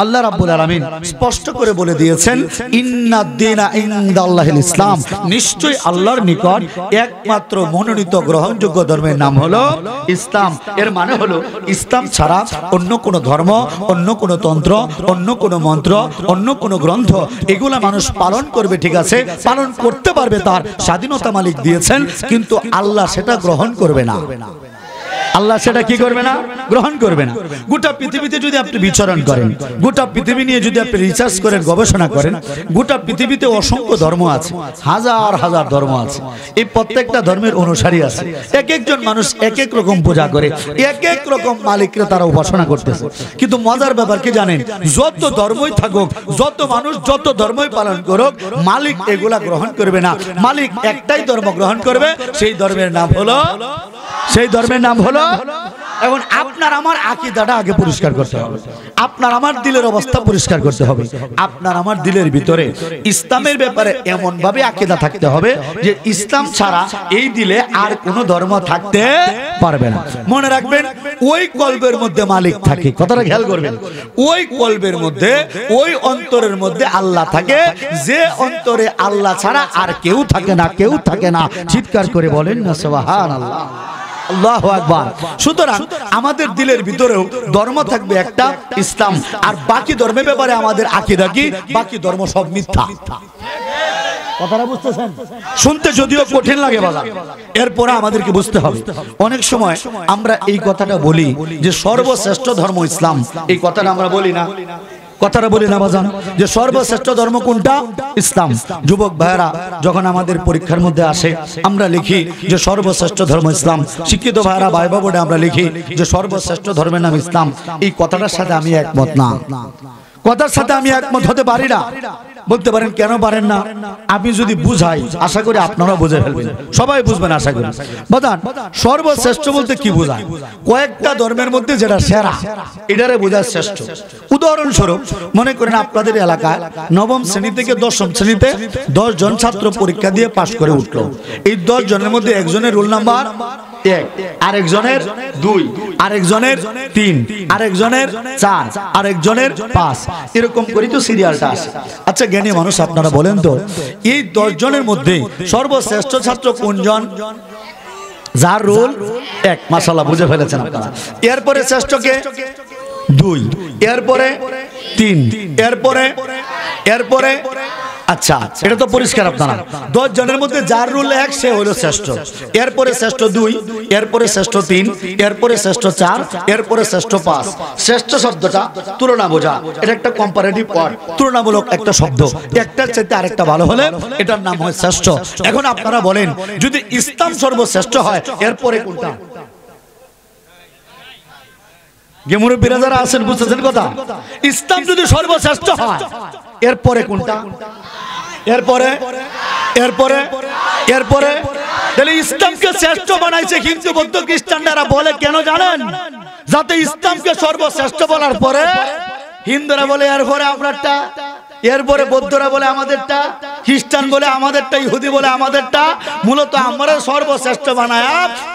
আল্লাহ রাব্বুল আলামিন স্পষ্ট করে বলে দিয়েছেন, ইন্নাদ-দীনা ইনদাল্লাহিল ইসলাম, নিশ্চয়ই আল্লাহর নিকট একমাত্র মনোনীত গ্রহণযোগ্য ধর্মের নাম হলো ইসলাম। এর মানে হলো ইসলাম ছাড়া অন্য কোনো ধর্ম, অন্য কোনো তন্ত্র, অন্য কোনো মন্ত্র, অন্য কোনো গ্রন্থ এগুলা মানুষ পালন করবে, ঠিক আছে, পালন করতে পারবে, তার স্বাধীনতা মালিক দিয়েছেন, কিন্তু আল্লাহ সেটা গ্রহণ করবে না। আল্লাহ সেটা কি করবে না? গ্রহণ করবে না। গোটা পৃথিবীতে যদি আপনি বিচরণ করেন, গোটা পৃথিবী নিয়ে যদি আপনি রিসার্চ করেন, গবেষণা করেন, গোটা পৃথিবীতে অসংখ্য ধর্ম আছে, হাজার হাজার ধর্ম আছে। এই প্রত্যেকটা ধর্মের অনুসারী আছে। এক একজন মানুষ এক এক রকম পূজা করে, এক এক রকম মালিককে তারা উপাসনা করতেছে। কিন্তু মজার ব্যাপার কি জানেন? যত ধর্মই থাকুক, যত মানুষ যত ধর্মই পালন করুক, মালিক এগুলা গ্রহণ করবে না। মালিক একটাই ধর্ম গ্রহণ করবে, সেই ধর্মের নাম হলো এখন আপনার আমার আকীদাটা আগে পরিষ্কার করতে হবে। আপনার আমার দিলের অবস্থা পরিষ্কার করতে হবে। আপনার আমার দিলের ভিতরে ইসলামের ব্যাপারে এমন ভাবে আকীদা থাকতে হবে যে ইসলাম ছাড়া এই দিলে আর কোনো ধর্ম থাকতে পারবে না। মনে রাখবেন, ওই কলবের মধ্যে মালিক থাকে, কথাটা খেয়াল করবেন। ওই কলবের মধ্যে, ওই অন্তরের মধ্যে আল্লাহ থাকে, যে অন্তরে আল্লাহ ছাড়া আর কেউ থাকে না, কেউ থাকে না। চিৎকার করে বলেন না সুবহানাল্লাহ, আল্লাহু আকবার। সুতরাং আমাদের দিলের ভিতরেও ধর্ম থাকবে একটা, ইসলাম। আর বাকি ধর্মের ব্যাপারে আমাদের আকীদা কি? বাকি ধর্ম সব মিথ্যা। কথাটা বুঝতেছেন? শুনতে যদিও কঠিন লাগে বাবা, এরপরে আমাদেরকে বুঝতে হবে। অনেক সময় আমরা এই কথাটা বলি যে সর্বশ্রেষ্ঠ ধর্ম ইসলাম, এই কথাটা আমরা বলি না, কথাটা বলি না বাজান, যে সর্বশ্রেষ্ঠ ধর্ম কোনটা? ইসলাম। যুবক ভাইরা যখন আমাদের পরীক্ষার মধ্যে আসে, আমরা লিখি যে সর্বশ্রেষ্ঠ ধর্ম ইসলাম। শিক্ষিত ভাইরা ভাইবা বোর্ডে আমরা লিখি যে সর্বশ্রেষ্ঠ ধর্মের নাম ইসলাম। এই কথাটার সাথে আমি একমত না, কথার সাথে আমি একমত হতে পারি না। বলতে পারেন কেন পারেন না? আমি যদি বুঝাই, আশা করি আপনারা বুঝে ফেলবেন, সবাই বুঝবেন আশা করি। বাদান, সর্বশ্রেষ্ঠ বলতে কি বোঝায়? কয়েকটা ধর্মের মধ্যে যেটা সেরা, এটারে বোঝায় শ্রেষ্ঠ। উদাহরণস্বরূপ মনে করেন আপনাদের এলাকায় নবম শ্রেণী থেকে দশম শ্রেণীতে 10 জন ছাত্র পরীক্ষা দিয়ে পাশ করে উঠলো। এই 10 জনের মধ্যে একজনের রোল নাম্বার 1, আরেকজনের 2, আরেকজনের 3, আরেকজনের 4, আরেকজনের 5, এরকম করে তো সিরিয়ালটা আসে। আচ্ছা জ্ঞানী মানুষ আপনারা বলেন তো, এই 10 জনের মধ্যে সর্বশ্রেষ্ঠ ছাত্র কোনজন? যার রোল 1। মাশাআল্লাহ, বুঝে ফেলেছেন আপনারা। এরপরে শ্রেষ্ঠকে 2, এরপরে 3, এরপরে আচ্ছা, এটা তো পরিষ্কার আপনারা। 10 জনের মধ্যে যার রুল 1 সে হলো শ্রেষ্ঠ। এরপরে শ্রেষ্ঠ 2, এরপরে শ্রেষ্ঠ 3, এরপরে শ্রেষ্ঠ 4, এরপরে শ্রেষ্ঠ 5। শ্রেষ্ঠ শব্দটা তুলনা বোঝা, এটা একটা কম্পারেটিভ ওয়ার্ড, তুলনামূলক একটা শব্দ। একটার চাইতে আরেকটা ভালো হলে এটার নাম হয় শ্রেষ্ঠ। এখন আপনারা বলেন, যদি ইসলাম সর্বশ্রেষ্ঠ হয়, এরপরে কোনটা? মুরব্বীরা যারা আছেন বুঝতেছেন কথা? ইসলাম যদি সর্বশ্রেষ্ঠ হয়, এরপরে কোনটা? এরপরে তাহলে ইসলামকে শ্রেষ্ঠ বানাইছে হিন্দু, বৌদ্ধ, খ্রিস্টানরা বলে কেন জানেন? যাতে ইসলামকে সর্বশ্রেষ্ঠ বলার পরে হিন্দুরা বলে এরপরে আমারটা, এরপরে বৌদ্ধরা বলে আমাদেরটা, খ্রিস্টান বলে আমাদেরটা, ইহুদি বলে আমাদেরটা। মূলত আমরা সর্বশ্রেষ্ঠ বানায়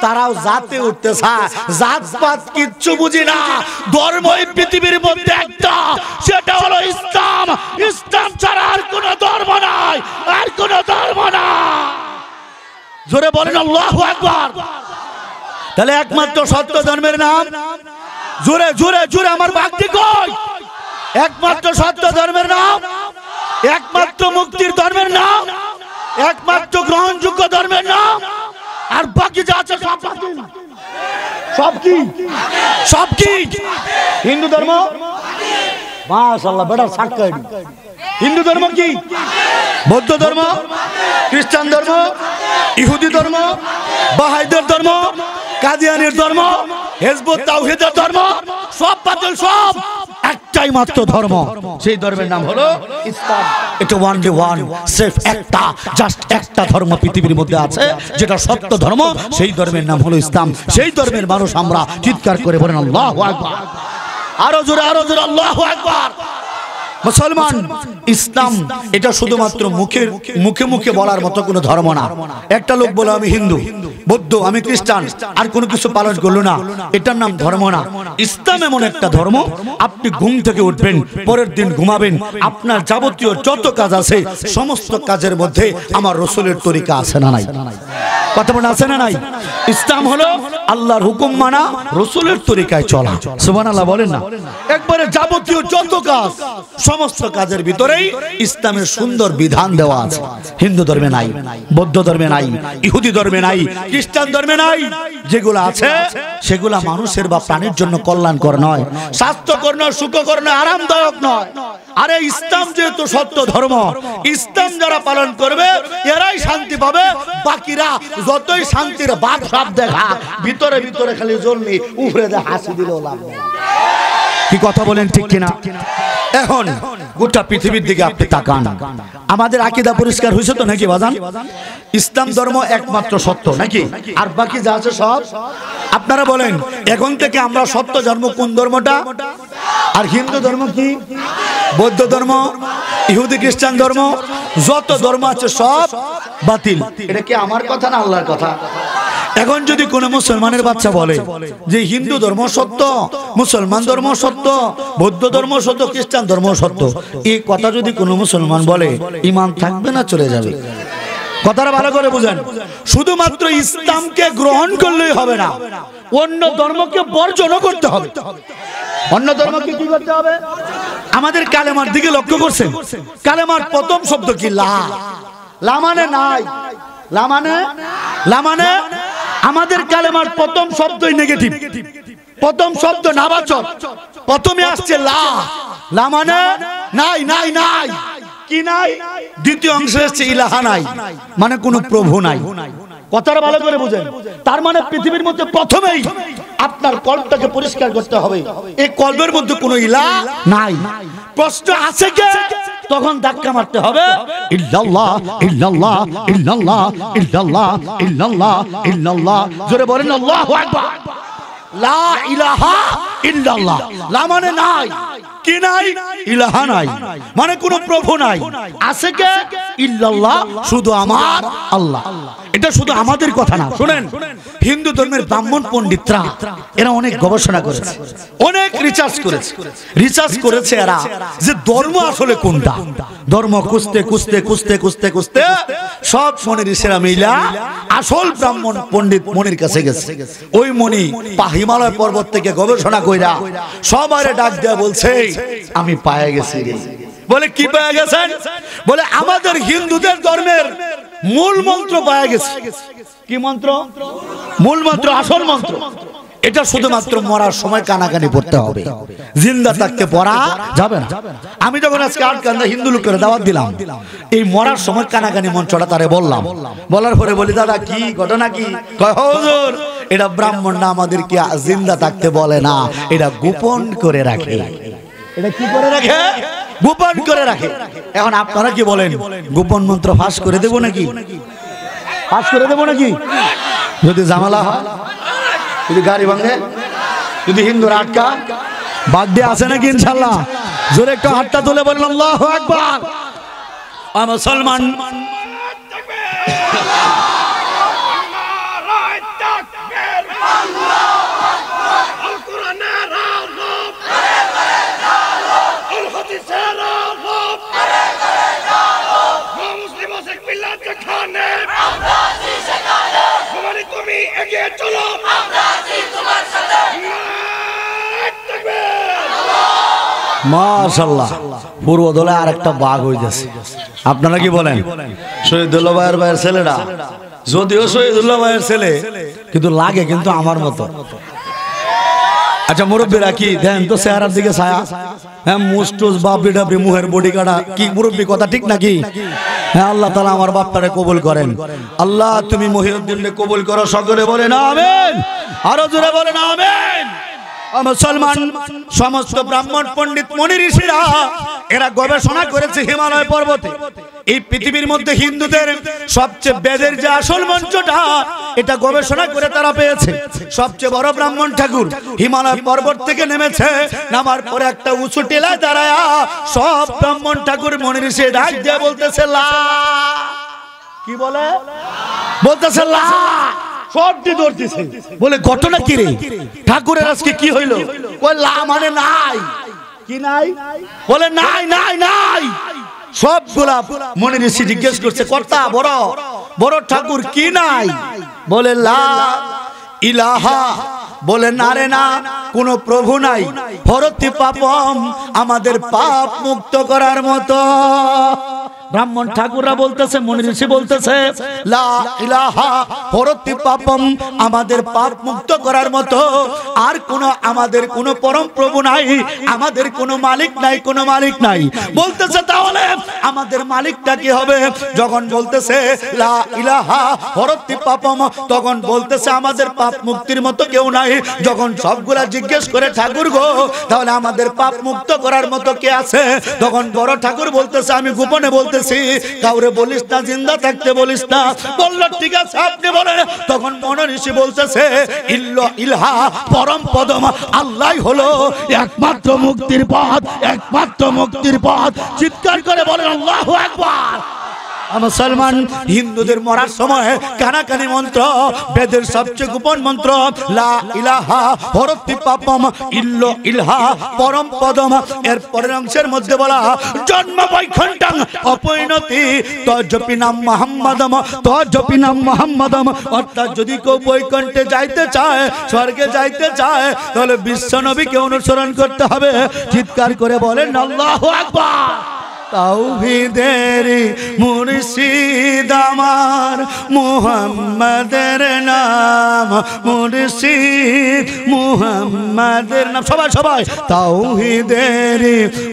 তারাও জাতে উঠতে চায়। জাতপাত কিচ্ছু বুঝি না, ধর্মই পৃথিবীর মধ্যে একটা, সেটা হলো ইসলাম। ইসলাম ছাড়া আর কোনো ধর্ম নাই, আর কোনো ধর্ম না। জোরে বলেন আল্লাহু আকবার। তাহলে একমাত্র সত্য ধর্মের নাম, জোরে জোরে জোরে আমার বাগদি কই, একমাত্র সত্য ধর্মের নাম, একমাত্র মুক্তির ধর্মের নাম, একমাত্র গ্রহণযোগ্য ধর্মের নাম। আর বাকি যা আছে সব কি হিন্দু ধর্ম। মাশাআল্লাহ, বেটা সাক্ষ্য। হিন্দু ধর্ম কি? বৌদ্ধ ধর্ম, খ্রিস্টান ধর্ম, ইহুদি ধর্ম, বাহাইদের ধর্ম, কাদিয়ানির ধর্ম, হিজবুত তাওহীদের ধর্ম, সব বাতিল, সব একটাই মাত্র ধর্ম, সেই ধর্মের নাম হলো ইসলাম। এটা ওয়ানলি ওয়ান, সির্ফ একটা, জাস্ট একটা ধর্ম পৃথিবীর মধ্যে আছে যেটা সত্য ধর্ম, সেই ধর্মের নাম হলো ইসলাম। সেই ধর্মের মানুষ আমরা। চিৎকার করে বলেন আল্লাহু আকবার। আরো জোরে আল্লাহু আকবার। মুসলমান, ইসলাম এটা শুধুমাত্র মুখে মুখে বলার মতো কোনো ধর্ম না। একটা লোক বলে আমি হিন্দু, বৌদ্ধ, আমি খ্রিস্টান, আর কোনো কিছু পালন করলো না, এটার নাম ধর্ম না। ইসলাম এমন একটা ধর্ম, আপনি ঘুম থেকে উঠবেন, পরের দিন ঘুমাবেন, আপনার যাবতীয় যত কাজ আছে সমস্ত কাজের মধ্যে আমার রাসূলের তরিকা আছে না নাই? কথা বলেন আছে না নাই? ইসলাম হলো আল্লাহর হুকুম মানা, রাসূলের তরিকায় চলা। সুবহানাল্লাহ বলেন না? একবারে যাবতীয় যত কাজ সমস্ত কাজের ভিতরেই ইসলামের সুন্দর বিধান দেওয়া আছে। হিন্দু ধর্মে নাই, বৌদ্ধ ধর্মে নাই, ইহুদি ধর্মে নাই, খ্রিস্টান ধর্মে নাই। যেগুলো আছে সেগুলা মানুষের বা প্রাণীর জন্য কল্যাণকর নয়, স্বাস্থ্যকর নয়, সুখকর নয়, আরামদায়ক নয়। আরে ইসলাম যেহেতু সত্য ধর্ম, ইসলাম যারা পালন করবে এরাই শান্তি পাবে। বাকিরা যতই শান্তির বাপ সাপ দেখা, ভিতরে ভিতরে খালি জন্মি উপরে হাসি দিলেও লাভ নেই। কি কথা বলেন ঠিক কিনা? এখন গোটা পৃথিবীর দিকে আপনি তাকান, আমাদের আকীদা পরিষ্কার হয়েছে তো নাকি বাজান? ইসলাম ধর্ম একমাত্র সত্য নাকি? আর বাকি যা আছে সব। আপনারা বলেন এখন থেকে আমরা সত্য ধর্ম কোন ধর্মটা? আর হিন্দু ধর্ম কি, বৌদ্ধ ধর্ম, ইহুদি খ্রিস্টান ধর্ম, যত ধর্ম আছে সব বাতিল। এটা কি আমার কথা না আল্লাহর কথা? এখন যদি কোন মুসলমানের বাচ্চা বলে যে হিন্দু ধর্ম সত্য, মুসলমান ধর্ম সত্য, বৌদ্ধ ধর্ম সত্য, খ্রিস্টান ধর্ম সত্য, এই কথা যদি কোন মুসলমান বলে, ঈমান থাকবে না চলে যাবে? কথাটা ভালো করে বুঝেন। শুধুমাত্র ইসলামকে গ্রহণ করলেই হবে না, অন্য ধর্মকে বর্জন করতে হবে। অন্য ধর্মকে কি করতে হবে? আমাদের কালেমার দিকে লক্ষ্য করছেন? কালেমার প্রথম শব্দ কি? লা। লা মানে নাই, লা মানে, লা মানে আমাদের কালেমার প্রথম শব্দই নেগেটিভ, প্রথম শব্দ নাবাচক। প্রথমে আসছে লা, লা মানে নাই, নাই নাই, কি নাই? দ্বিতীয় অংশে আসছে ইলাহা নাই, মানে কোনো প্রভু নাই। কথাটা ভালো করে বুঝেন। তার মানে পৃথিবীর মধ্যে প্রথমেই আপনার কল্পটাকে পরিষ্কার করতে হবে, এই কল্পের মধ্যে কোনো ইলাহ নাই। প্রশ্ন আছে কে? তখন ধাক্কা মারতে হবে, ইল্লাল্লাহ ইল্লাল্লাহ ইল্লাল্লাহ ইল্লাল্লাহ ইল্লাল্লাহ ইল্লাল্লাহ। জোরে বলেন আল্লাহু আকবার। লা ইলাহা ইল্লাল্লাহ, লা মানে নাই, কি নাই? ইলাহা নাই, মানে কোনো প্রভু নাই। আছে কে? ইল্লাল্লাহ, শুধু আমার আল্লাহ। এটা শুধু আমাদের কথা না, শুনেন, হিন্দু ধর্মের ব্রাহ্মণ পণ্ডিতরা এরা অনেক গবেষণা করেছে, অনেক রিসার্চ করেছে এরা যে ধর্ম আসলে কোনটা। ধর্ম খুঁজতে খুঁজতে খুঁজতে খুঁজতে খুঁজতে সব মনির ঋষিরা মিলা আসল ব্রাহ্মণ পণ্ডিত মনির কাছে গেছে। ওই মনি হিমালয় পর্বত থেকে গবেষণা কইরা সবারে ডাক দেয়া বলছে, আমি পায়ে গেছি রে। বলে কি পায়ে গেছেন? বলে আমাদের হিন্দুদের ধর্মের মূল মন্ত্র পায়ে গেছে। কি মন্ত্র? মূল মন্ত্র, আসল মন্ত্র। এটা শুধুমাত্র মরার সময় কানাকানি পড়তে হবে, জিন্দা থাকতে পড়া যাবে না। আমি যখন আজকে আটকান্দা হিন্দু লোকের দাওয়াত দিলাম, এই মরার সময় কানাকানি মন্ত্রটা তারে বললাম। বলার পরে বলি, দাদা কি ঘটনা কি? কয় হুজুর, এটা ব্রাহ্মণরা আমাদেরকে জিন্দা থাকতে বলে না, এটা গোপন করে রাখে। এটা কি করে রাখে? গোপন করে রাখে। এখন আপনারা কি বলেন, গোপন মন্ত্র ফাঁস করে দেব নাকি? ফাঁস করে দেব নাকি? যদি ঝামেলা হয়, যদি গাড়ি ভাঙে, যদি হিন্দুরা আটকা, বাদ দিয়ে আছে নাকি ইনশাআল্লাহ? জোরে একটু হাতটা তুলে বলেন আল্লাহু আকবার। মুসলমান মাশাআল্লাহ, পূর্ব দলে আরেকটা বাঘ হয়ে যাচ্ছে। আপনারা কি বলেন? শহীদুল্লাহ ভাইয়ের ছেলেরা, যদিও শহীদুল্লাহ ভাইয়ের ছেলে, কিন্তু লাগে কিন্তু আমার মতো। আচ্ছা মুরব্বীরা কি দেন তো চেহারার দিকে ছায়া? হ্যাঁ, মুস্টুস বাপরি ডাবরি মুহের বডি কাটা, কি মুরব্বী কথা ঠিক নাকি? হ্যাঁ, আল্লাহ তাআলা আমার বাপটারে কবুল করেন। আল্লাহ তুমি মহিউদ্দিনকে কবুল করো, সকলে বলেন আমিন। আরো জোরে বলেন আমিন। মুসলমান সমস্ত ব্রাহ্মণ পণ্ডিত মনি ঋষিরা এরা গবেষণা করেছে হিমালয় পর্বতে। এই পৃথিবীর মধ্যে হিন্দুদের সবচেয়ে বেদের যে আসল মঞ্চটা, এটা গবেষণা করে তারা পেয়েছে। সবচেয়ে বড় ব্রাহ্মণ ঠাকুর হিমালয় পর্বত থেকে নেমেছে, নামার পরে একটা উঁচু টিলায় দাঁড়ায়া সব ব্রাহ্মণ ঠাকুর মনি ঋষি ডাক দিয়ে বলতেছে লা। কি বলে? বলতেছে লা। সবটি ধরতেছে। বলে ঘটনা কি রে ঠাকুরের আজকে কি হইলো? কই লা মানে নাই। কি নাই? বলে নাই নাই নাই। সবগুলা মনে ঋষি জিজ্ঞেস করছে কর্তা বড় বড় ঠাকুর কি নাই? বলে লা ইলাহা। বলে না রে না, কোন প্রভু নাই। হরতি পাপম, আমাদের পাপ মুক্ত করার মতো। ব্রাহ্মণ ঠাকুররা বলতেছে, মনি ঋষি বলতেছে লা ইলাহা হরতি পাপম, আমাদের পাপ মুক্ত করার মতো আর কোন আমাদের কোন পরম প্রভু নাই, আমাদের কোন মালিক নাই, কোন মালিক নাই। বলতেছে তাহলে আমাদের মালিকটা কি হবে? যখন বলতেছে লা ইলাহা হরতি পাপম, তখন বলতেছে আমাদের পাপ মুক্তির মতো কেউ নাই। যখন সবগুলা জিজ্ঞেস করে ঠাকুর গো তাহলে আমাদের পাপ মুক্ত করার মতো কে আছে? তখন বড় ঠাকুর বলতেছে আমি গোপনে বলতেছি, কাউরে বলিস না, জিন্দা থাকতে বলিস না। বললো ঠিক আছে আপনি বলেন। তখন মনি ঋষি বলতেছে ইলহা পরম পদম, আল্লাহ হলো একমাত্র মুক্তির পথ, একমাত্র মুক্তির পথ। চিৎকার করে বলেন আল্লাহু আকবার। মুসলমান হিন্দুদের মরার সময় কানাকানি মন্ত্র, বেদের সবচেয়ে গোপন মন্ত্র লা ইলাহা হরতি পাপম ইল্লো ইলহা পরম পদম। এর পরের অংশের মধ্যে বলা জন্ম বৈকুণ্ঠং অপরিণতি তজপি নাম মুহাম্মাদম, তজপি নাম মুহাম্মাদম। অর্থাৎ যদি কেউ বৈকুণ্ঠে যাইতে চায়, স্বর্গে যাইতে চায়, তাহলে বিশ্ব নবীকে অনুসরণ করতে হবে। চিৎকার করে বলেন আল্লাহু আকবার। তাওহীদের মুর্শিদ আমার মুহাম্মাদের নাম, মুর্শিদ মুহাম্মাদের নাম। সবাই সবাই তাওহীদের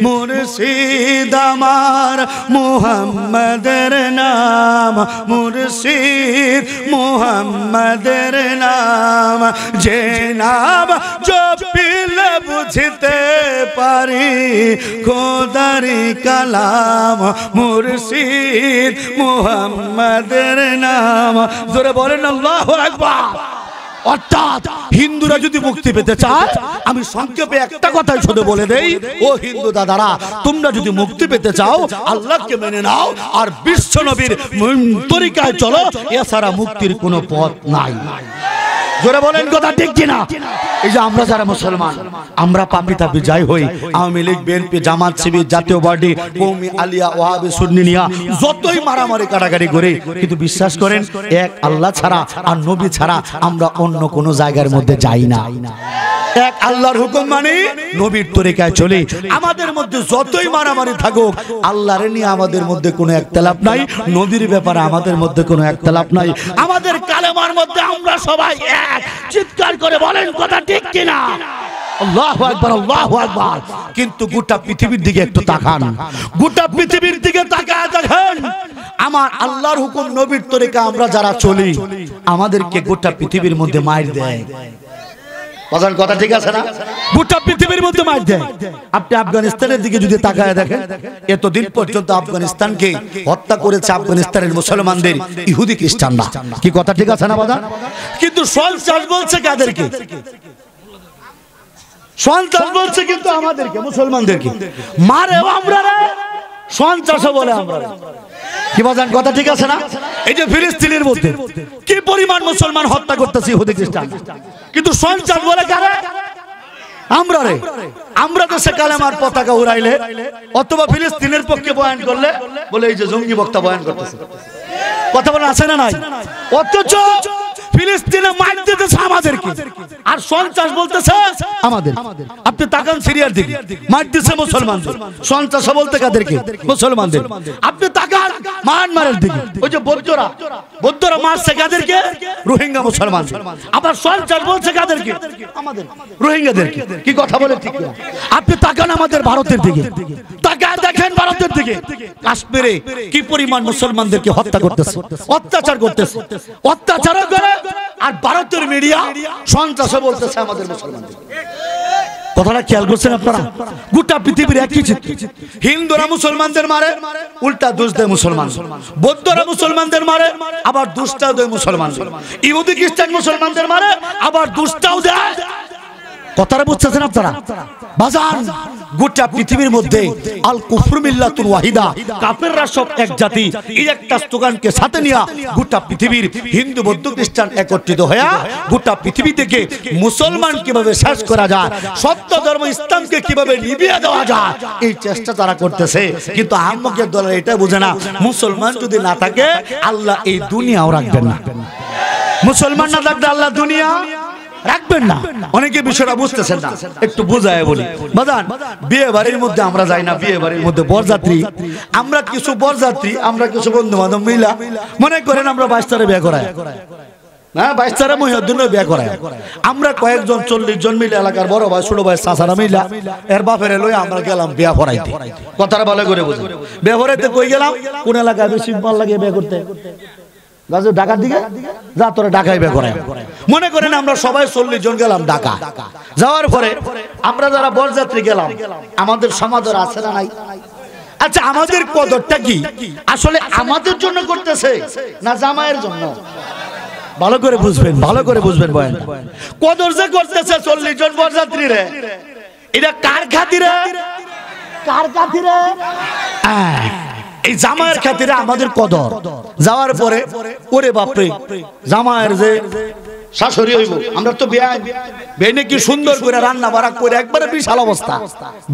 মুর্শিদ আমার মুহাম্মাদের নাম, মুর্শিদ মুহাম্মাদের নাম। যে নাম জপিলে বুঝতে পারি খোদারি কালাম, মুর্শিদ মুহাম্মাদের নাম। জোরে বলেন আল্লাহু আকবার। অর্থাৎ হিন্দুরা যদি মুক্তি পেতে চায়, আমি সংক্ষেপে একটা কথাই শুধু বলে দেই, ও হিন্দু দাদারা তোমরা যদি মুক্তি পেতে চাও আল্লাহকে মেনে নাও আর বিশ্ব নবীর তরিকায় চলো, এছাড়া মুক্তির কোনো পথ নাই। জোরে বলেন কথা ঠিক কিনা? এই যে আমরা যারা মুসলমান, আমরা পাপি তাপি যাই হই, আওয়ামী লীগ, বিএনপি, জামাত, শিবির, জাতীয় পার্টি, কওমি, আলিয়া, ওয়াহাবি, সুন্নি নিয়া যতই মারামারি কাটাকাটি করে, কিন্তু বিশ্বাস করেন এক আল্লাহ ছাড়া আর নবী ছাড়া আমরা অন্য কোন জায়গার মধ্যে যাই না। এক আল্লাহর হুকুম মানে নবীর তরিকায় চলে। আমাদের মধ্যে যতই মারামারি থাকুক, আল্লাহর নিয়ে আমাদের মধ্যে কোনো একতলাপ নাই, নবীর ব্যাপারে আমাদের মধ্যে কোনো একতলাপ নাই। আমাদের কালেমার মধ্যে আমরা সবাই এক। চিৎকার করে বলেন কথা ঠিক কিনা? আল্লাহু আকবার, আল্লাহু আকবার। কিন্তু গোটা পৃথিবীর দিকে একটু তাকান, গোটা পৃথিবীর দিকে তাকায় দেখেন, আমার আল্লাহর হুকুম নবীর তরিকা আমরা যারা চলি, আমাদেরকে গোটা পৃথিবীর মধ্যে মাইর দেয়। বাজান কথা ঠিক আছে না? গোটা পৃথিবীর মধ্যে মার দেয়। আপনি আফগানিস্তানের দিকে যদি তাকায় দেখেন, এতদিন পর্যন্ত আফগানিস্তানকে হত্যা করেছে আফগানিস্তানের মুসলমানদের ইহুদি খ্রিস্টানরা। কি কথা ঠিক আছে না বাজান? কিন্তু সন্ত্রাস বলছে কাদেরকে? সন্ত্রাস বলছে কিন্তু আমাদেরকে, মুসলমানদেরকে মারে আমরা রে, সন্ত্রাস বলে আমরা। কি বাজান কথা ঠিক আছে না? এই যে ফিলিস্তিনের মধ্যে কি পরিমাণ মুসলমান হত্যা করতেছে ইহুদি খ্রিস্টান, কিন্তু সন্ত্রাস বলে কারে? আমরা রে। আমরা দেশে কালেমার পতাকা উড়াইলে অথবা ফিলিস্তিনের পক্ষে বয়ান করলে বলে এই যে জঙ্গি বক্তা বয়ান করতেছে। কথা বলে আছে না নাই? অথচ ফিলিস্তিনে মার দিতেছে আমাদেরকে, আর সন্ত্রাস বলতেছে আমাদের। আপনি তাকান সিরিয়ার দিকে, মার দিচ্ছে মুসলমানদের, সন্ত্রাস বলতে কাদেরকে? মুসলমানদের। আপনি তাকান মায়ানমারের দিকে, ওই যে বৌদ্ধরা মারছে কাদেরকে? রোহিঙ্গা মুসলমান। আবার সন্ত্রাস বলছে কাদেরকে? আমাদের, রোহিঙ্গাদেরকে। কি কথা বলে ঠিক না? আপনি তাকান আমাদের ভারতের দিকে, তাকায় দেখেন ভারতের দিকে কাশ্মীরে কি পরিমাণ মুসলমানদেরকে হত্যা করতেছে, অত্যাচার করতেছে, অত্যাচার করে। আর ভারতের মিডিয়া সন্ত্রাস বলতেছে আমাদের মুসলমানদের। কথাটা খেয়াল করছেন আপনারা? গোটা পৃথিবীর একই চিত্র। হিন্দুরা মুসলমানদের মারে, উল্টা দোষ দেয় মুসলমান। বৌদ্ধরা মুসলমানদের মারে, আবার দোষটাও দেয় মুসলমান। ইহুদি খ্রিস্টান মুসলমানদের মারে, আবার দোষটাও দেয় কথাটা বুঝতেছেন আপনারা? বাজান, গোটা পৃথিবীর মধ্যে আল কুফর মিল্লাতুন ওয়াহিদা, কাফেররা সব এক জাতি, এই একটা স্লোগানকে সাথে নিয়ে গোটা পৃথিবীর হিন্দু বৌদ্ধ খ্রিস্টান একত্রিত হয়ে গোটা পৃথিবী থেকে মুসলমান কিভাবে শেষ করা যায়, সত্য ধর্ম ইসলামকে কিভাবে নিভিয়ে দেওয়া যায়, এই চেষ্টা তারা করতেছে। কিন্তু আহম্মকের দলের এটা বুঝে না, মুসলমান যদি না থাকে আল্লাহ এই দুনিয়াও রাখবেন না। মুসলমান না থাকলে আল্লাহ দুনিয়া রাখবেন না। অনেকে বিষয়টা বুঝতেছেন না, একটু বুঝায় বলি। বাজান, বিয়ে বাড়ির মধ্যে আমরা যাই না, বিয়ে বাড়ির মধ্যে বরযাত্রী, আমরা কিছু বরযাত্রী, আমরা কিছু বন্ধু বান্ধব মিলা মনে করেন আমরা 22 তারে বিয়ে করাই, হ্যাঁ 22 তারে মহিউদ্দিন বিয়ে করাই। আমরা কয়েকজন 40 জন মিলে, এলাকার বড় ভাই ছোট ভাই চাচারা মিলা এর বাপের লই আমরা গেলাম বিয়ে পড়াইতে। কথাটা ভালো করে বুঝুন। বিয়ে পড়াইতে কই গেলাম? কোন এলাকায় বেশি ভালো লাগে বিয়ে করতে? ঢাকার দিকে যা, তোরা ঢাকায় বিয়ে করায়। মনে করেন আমরা সবাই 40 জন গেলাম ঢাকা। যাওয়ার পরে আমরা যারা বরযাত্রী গেলাম, আমাদের সমাদর আছে না নাই? আচ্ছা, আমাদের কদরটা কি আসলে আমাদের জন্য করতেছে না জামাইয়ের জন্য? ভালো করে বুঝবেন, ভালো করে বুঝবেন। বয়ান কদর যে করতেছে 40 জন বরযাত্রী রে, এটা কার খাতিরে? কার খাতিরে? এই জামাইয়ের খাতিরে আমাদের কদর। যাওয়ার পরে ওরে বাপরে, জামাইয়ের যে শাশুড়ি হইব, আমরা তো বিয়ে নাকি সুন্দর করে রান্না বাড়া করে একবারে বিশাল অবস্থা।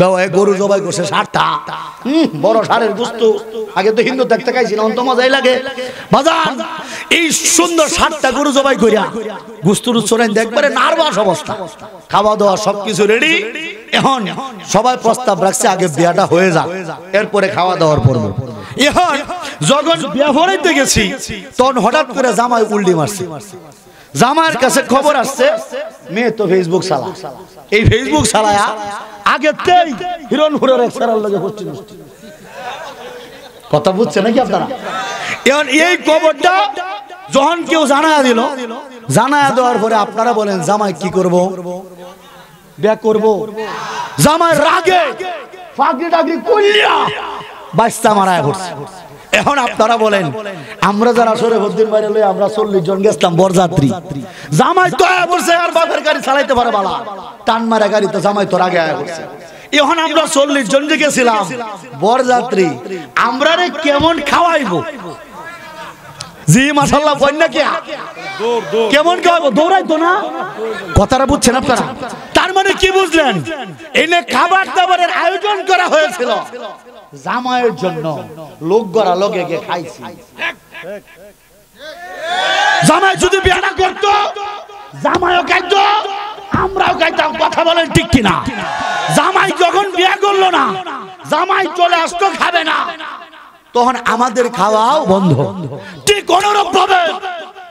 বেওয়ায় গরু জবাই করছে 60টা, বড় ষাঁড়ের গোস্ত। আগে তো হিন্দু দেখতে খাইছিলাম, তো মজাই লাগে। বাজান, এই সুন্দর 60টা গরু জবাই করিয়া গোস্ত চোরাই একবারে নার্ভাস অবস্থা। খাওয়া দাওয়া সবকিছু রেডি। এখন সবাই প্রস্তাব রাখছে আগে বিয়াটা হয়ে যাক, এরপরে খাওয়া দাওয়ার পড়বো। এখন যখন বিয়া পড়াইতে গেছি, তখন হঠাৎ করে জামাই উল্টি মারছে। জামাইয়ের কাছে খবর আসছে মেয়ে তো ফেসবুক চালা। এই ফেসবুক চালায়া আগেতেই হিরণপুরের এক সারার লগে হচ্ছে। কথা বুঝছে নাকি আপনারা? এখন এই খবরটা যখন কেউ জানায়া দিল, জানায়া দেওয়ার পরে আপনারা বলেন জামাই কি করব? বিয়া করব। জামাই রাগে ফাগরি টাগরি কইয়া বাচ্চা মারায় পড়ছে। এখন আপনারা বলেন, আমরা যারা শরীফউদ্দিন বাইরে লই আমরা 40 জন গেছিলাম বরযাত্রী, জামাই তো আয়া পড়ছে আর বাপের গাড়ি চালাইতে পারে বালা, টান মারা গাড়ি তো জামাই তো আগে আয়া পড়ছে। এখন আমরা 40 জন যে গেছিলাম বরযাত্রী, আমরা রে কেমন খাওয়াইবো? জি মাশাআল্লাহ, বন্যা কি কেমন খাওয়াবো? দৌড়াইতো না। কথাটা বুঝছেন আপনারা? তার মানে কি বুঝলেন? এনে খাবার দাবারের আয়োজন করা হয়েছিল জামাইয়ের জন্য, লোক গড়া লগে গিয়ে খাইছি। জামাই যদি বিয়া করতো, জামাইও খাইতো, আমরাও খাইতাম। কথা বলেন ঠিক কিনা? জামাই যখন বিয়া করলো না, জামাই চলে আসতো খাবে না, তখন আমাদের খাওয়াও বন্ধ। ঠিক অনুরূপ ভাবে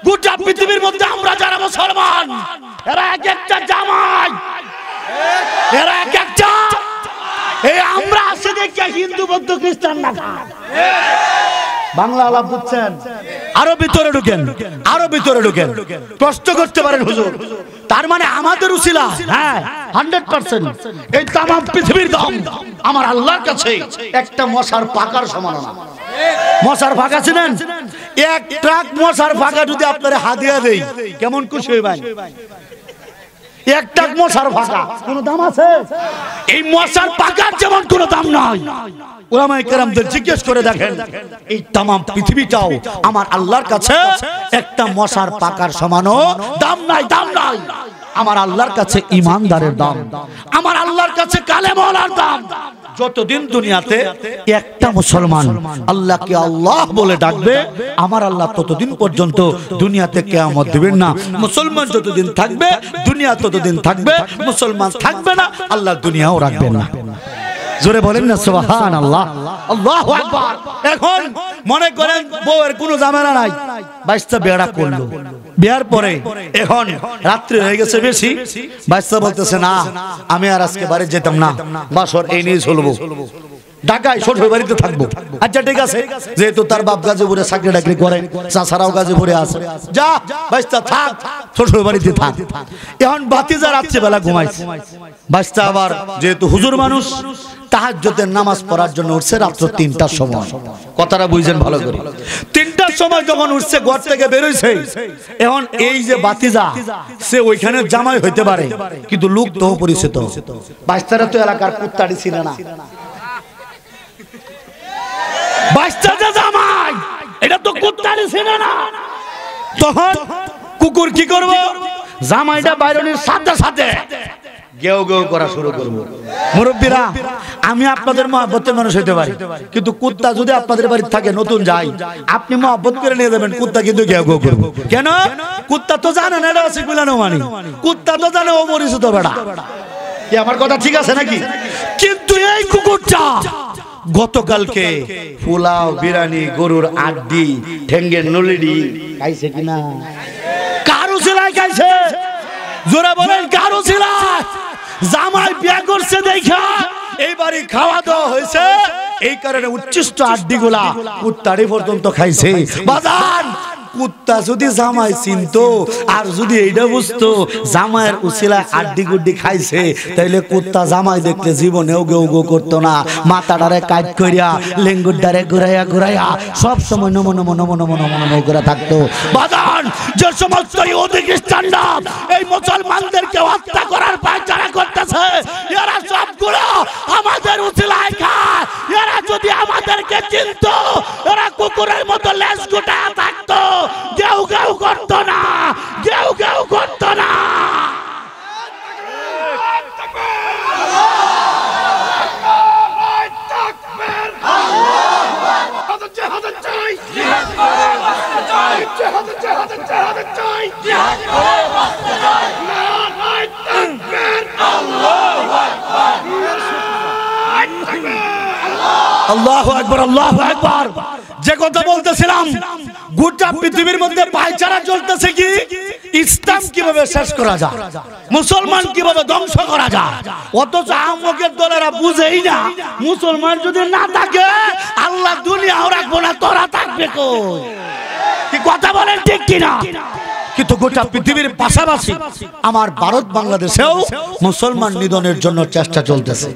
গোটা পৃথিবীর মধ্যে আমরা যারা মুসলমান, এরা এক একটা জামাই, এরা এক একটা। এই আমরা আসে দেখে হিন্দু বৌদ্ধ খ্রিস্টান না খায়। বাংলা আলাপ বুঝছেন? আরো ভিতরে ঢুকেন, আরো ভিতরে ঢুকেন। প্রশ্ন করতে পারেন হুজুর, তার মানে আমাদের উসিলা? হ্যাঁ 100%। এই তামাম পৃথিবীর দাম আমার আল্লাহর কাছে একটা মশার পাকার সমান না। মশার ফাঁকা ছিলেন? এক ট্রাক মশার ফাঁকা যদি আপনারা হাদিয়া দেই, কেমন খুশি হইবেন? এক ট্রাক মশার ফাঁকা কোন দাম আছে? এই মশার পাকার যেমন কোন দাম নাই। উলামায়ে কেরামদের জিজ্ঞেস করে দেখেন, এই তামাম পৃথিবীটাও আমার আল্লাহর কাছে একটা মশার পাকার সমানও দাম নাই, দাম নাই। আমার আল্লাহর কাছে ঈমানদারের দাম, আমার আল্লাহর কাছে কালেমাওয়ালার দাম। যতদিন দুনিয়াতে একটা মুসলমান আল্লাহকে আল্লাহ বলে ডাকবে, আমার আল্লাহ ততদিন পর্যন্ত দুনিয়াতে কিয়ামত দিবেন না। মুসলমান যতদিন থাকবে দুনিয়া ততদিন থাকবে, মুসলমান থাকবে না আল্লাহ দুনিয়াও রাখবেন না। জোরে বলেন না সুবহানাল্লাহ, আল্লাহু আকবার। এখন মনে করেন বউয়ের কোনো ঝামেলা নাই, বাইশটা বিয়েটা করলো, বিয়ার পরে এখন রাত্রি হয়ে গেছে বেশি, বাইশটা বলতেছে না আমি আর আজকে বাড়ি যেতাম না, বাসর এই নিয়ে চলবো, ঢাকায় শ্বশুর বাড়িতে থাকবো। আচ্ছা ঠিক আছে, যেহেতু তার বাপ গাজীপুরে চাকরি টাকরি করে, চাচারাও গাজীপুরে আছে, যা বাইশটা থাক, শ্বশুর বাড়িতে থাক। এখন বাতিজা রাত্রিবেলা ঘুমাইছে, বাইশটা আবার যেহেতু হুজুর মানুষ তাহাজ্জুদের নামাজ পড়ার জন্য উঠছে রাত্র 3টার সময়। কথাটা বুঝছেন ভালো করে? 3টার সময় যখন উঠছে ঘর থেকে বের হইছে, এখন এই যে বাতিজা সে ওইখানে জামাই হইতে পারে, কিন্তু লোক তো পরিচিত। বাচ্চারা তো এলাকার কুত্তাড়ি ছিল না, বাচ্চা যে জামাই এটা তো কুত্তাড়ি ছিল না। তখন কুকুর কি করবো, জামাইটা বাইরনির সাথে সাথে গেও গেও করা শুরু করবো। মুরব্বীরা, আমি আপনাদের মহব্বতের মানুষ হইতে পারি, কিন্তু কুত্তা যদি আপনাদের বাড়িতে থাকে নতুন যাই, আপনি মহব্বত করে নিয়ে যাবেন, কুত্তা কিন্তু গেও গেও করবো। কেন? কুত্তা তো জানে না এটা আছে গুলানো মানে, কুত্তা তো জানে ও পরিচিত বেড়া। কি আমার কথা ঠিক আছে নাকি? কিন্তু এই কুকুরটা গতকালকে পোলাও, বিরিয়ানি, গরুর আড্ডি, ঠেঙ্গের নলিডি খাইছে কিনা? কারো সেলাই খাইছে? জোরে বলেন কারো সেলাই? জামাই বিয়ে করছে দেখা এইবারই খাওয়া দাওয়া হয়েছে, এই কারণে উচ্ছিষ্ট আড্ডি গুলা কুত্তারি পর্যন্ত খাইছে। বাজান, কুত্তা যদি জামাই চিনতো আর যদি এইটা বুঝতো জামাইয়ের উছিলায় আড্ডি গুড্ডি খাইছে, তাইলে কুত্তা জামাই দেখলে জীবনেও গেউ গো করতো না, মাথাটারে কাট করিয়া লেঙ্গুরটারে ঘুরাইয়া ঘুরাইয়া সব সময় নমো নমো নমো নমো নমো নমো করে থাকতো। বাজান, যে সমস্ত ইহুদি খ্রিস্টানরা এই মুসলমানদেরকে হত্যা করার পায়চারা করতেছে, এরা সবগুলো আমাদের উছিলায় খায়। এরা যদি আমাদেরকে চিনতো, এরা কুকুরের মতো লেজ গুটায়া থাকতো, গেউ গেউ করতো না, গেউ গেউ করতো না। আল্লাহু আকবার, আল্লাহু আকবার। যে কথা বলতেছিলাম, গোটা পৃথিবীর মধ্যে পায়চারা চলতেছে কি, ইসলাম কিভাবে শেষ করা যায়, মুসলমান কিভাবে ধ্বংস করা যায়। অথচ আমকের দলেরা বুঝেই না, মুসলমান যদি না থাকে আল্লাহ দুনিয়াও রাখবো না, তোরা থাকবে কই? কি কথা বলেন ঠিক কিনা? কিন্তু গোটা পৃথিবীর পাশাপাশি আমার ভারত বাংলাদেশেও মুসলমান নিধনের জন্য চেষ্টা চলতেছে।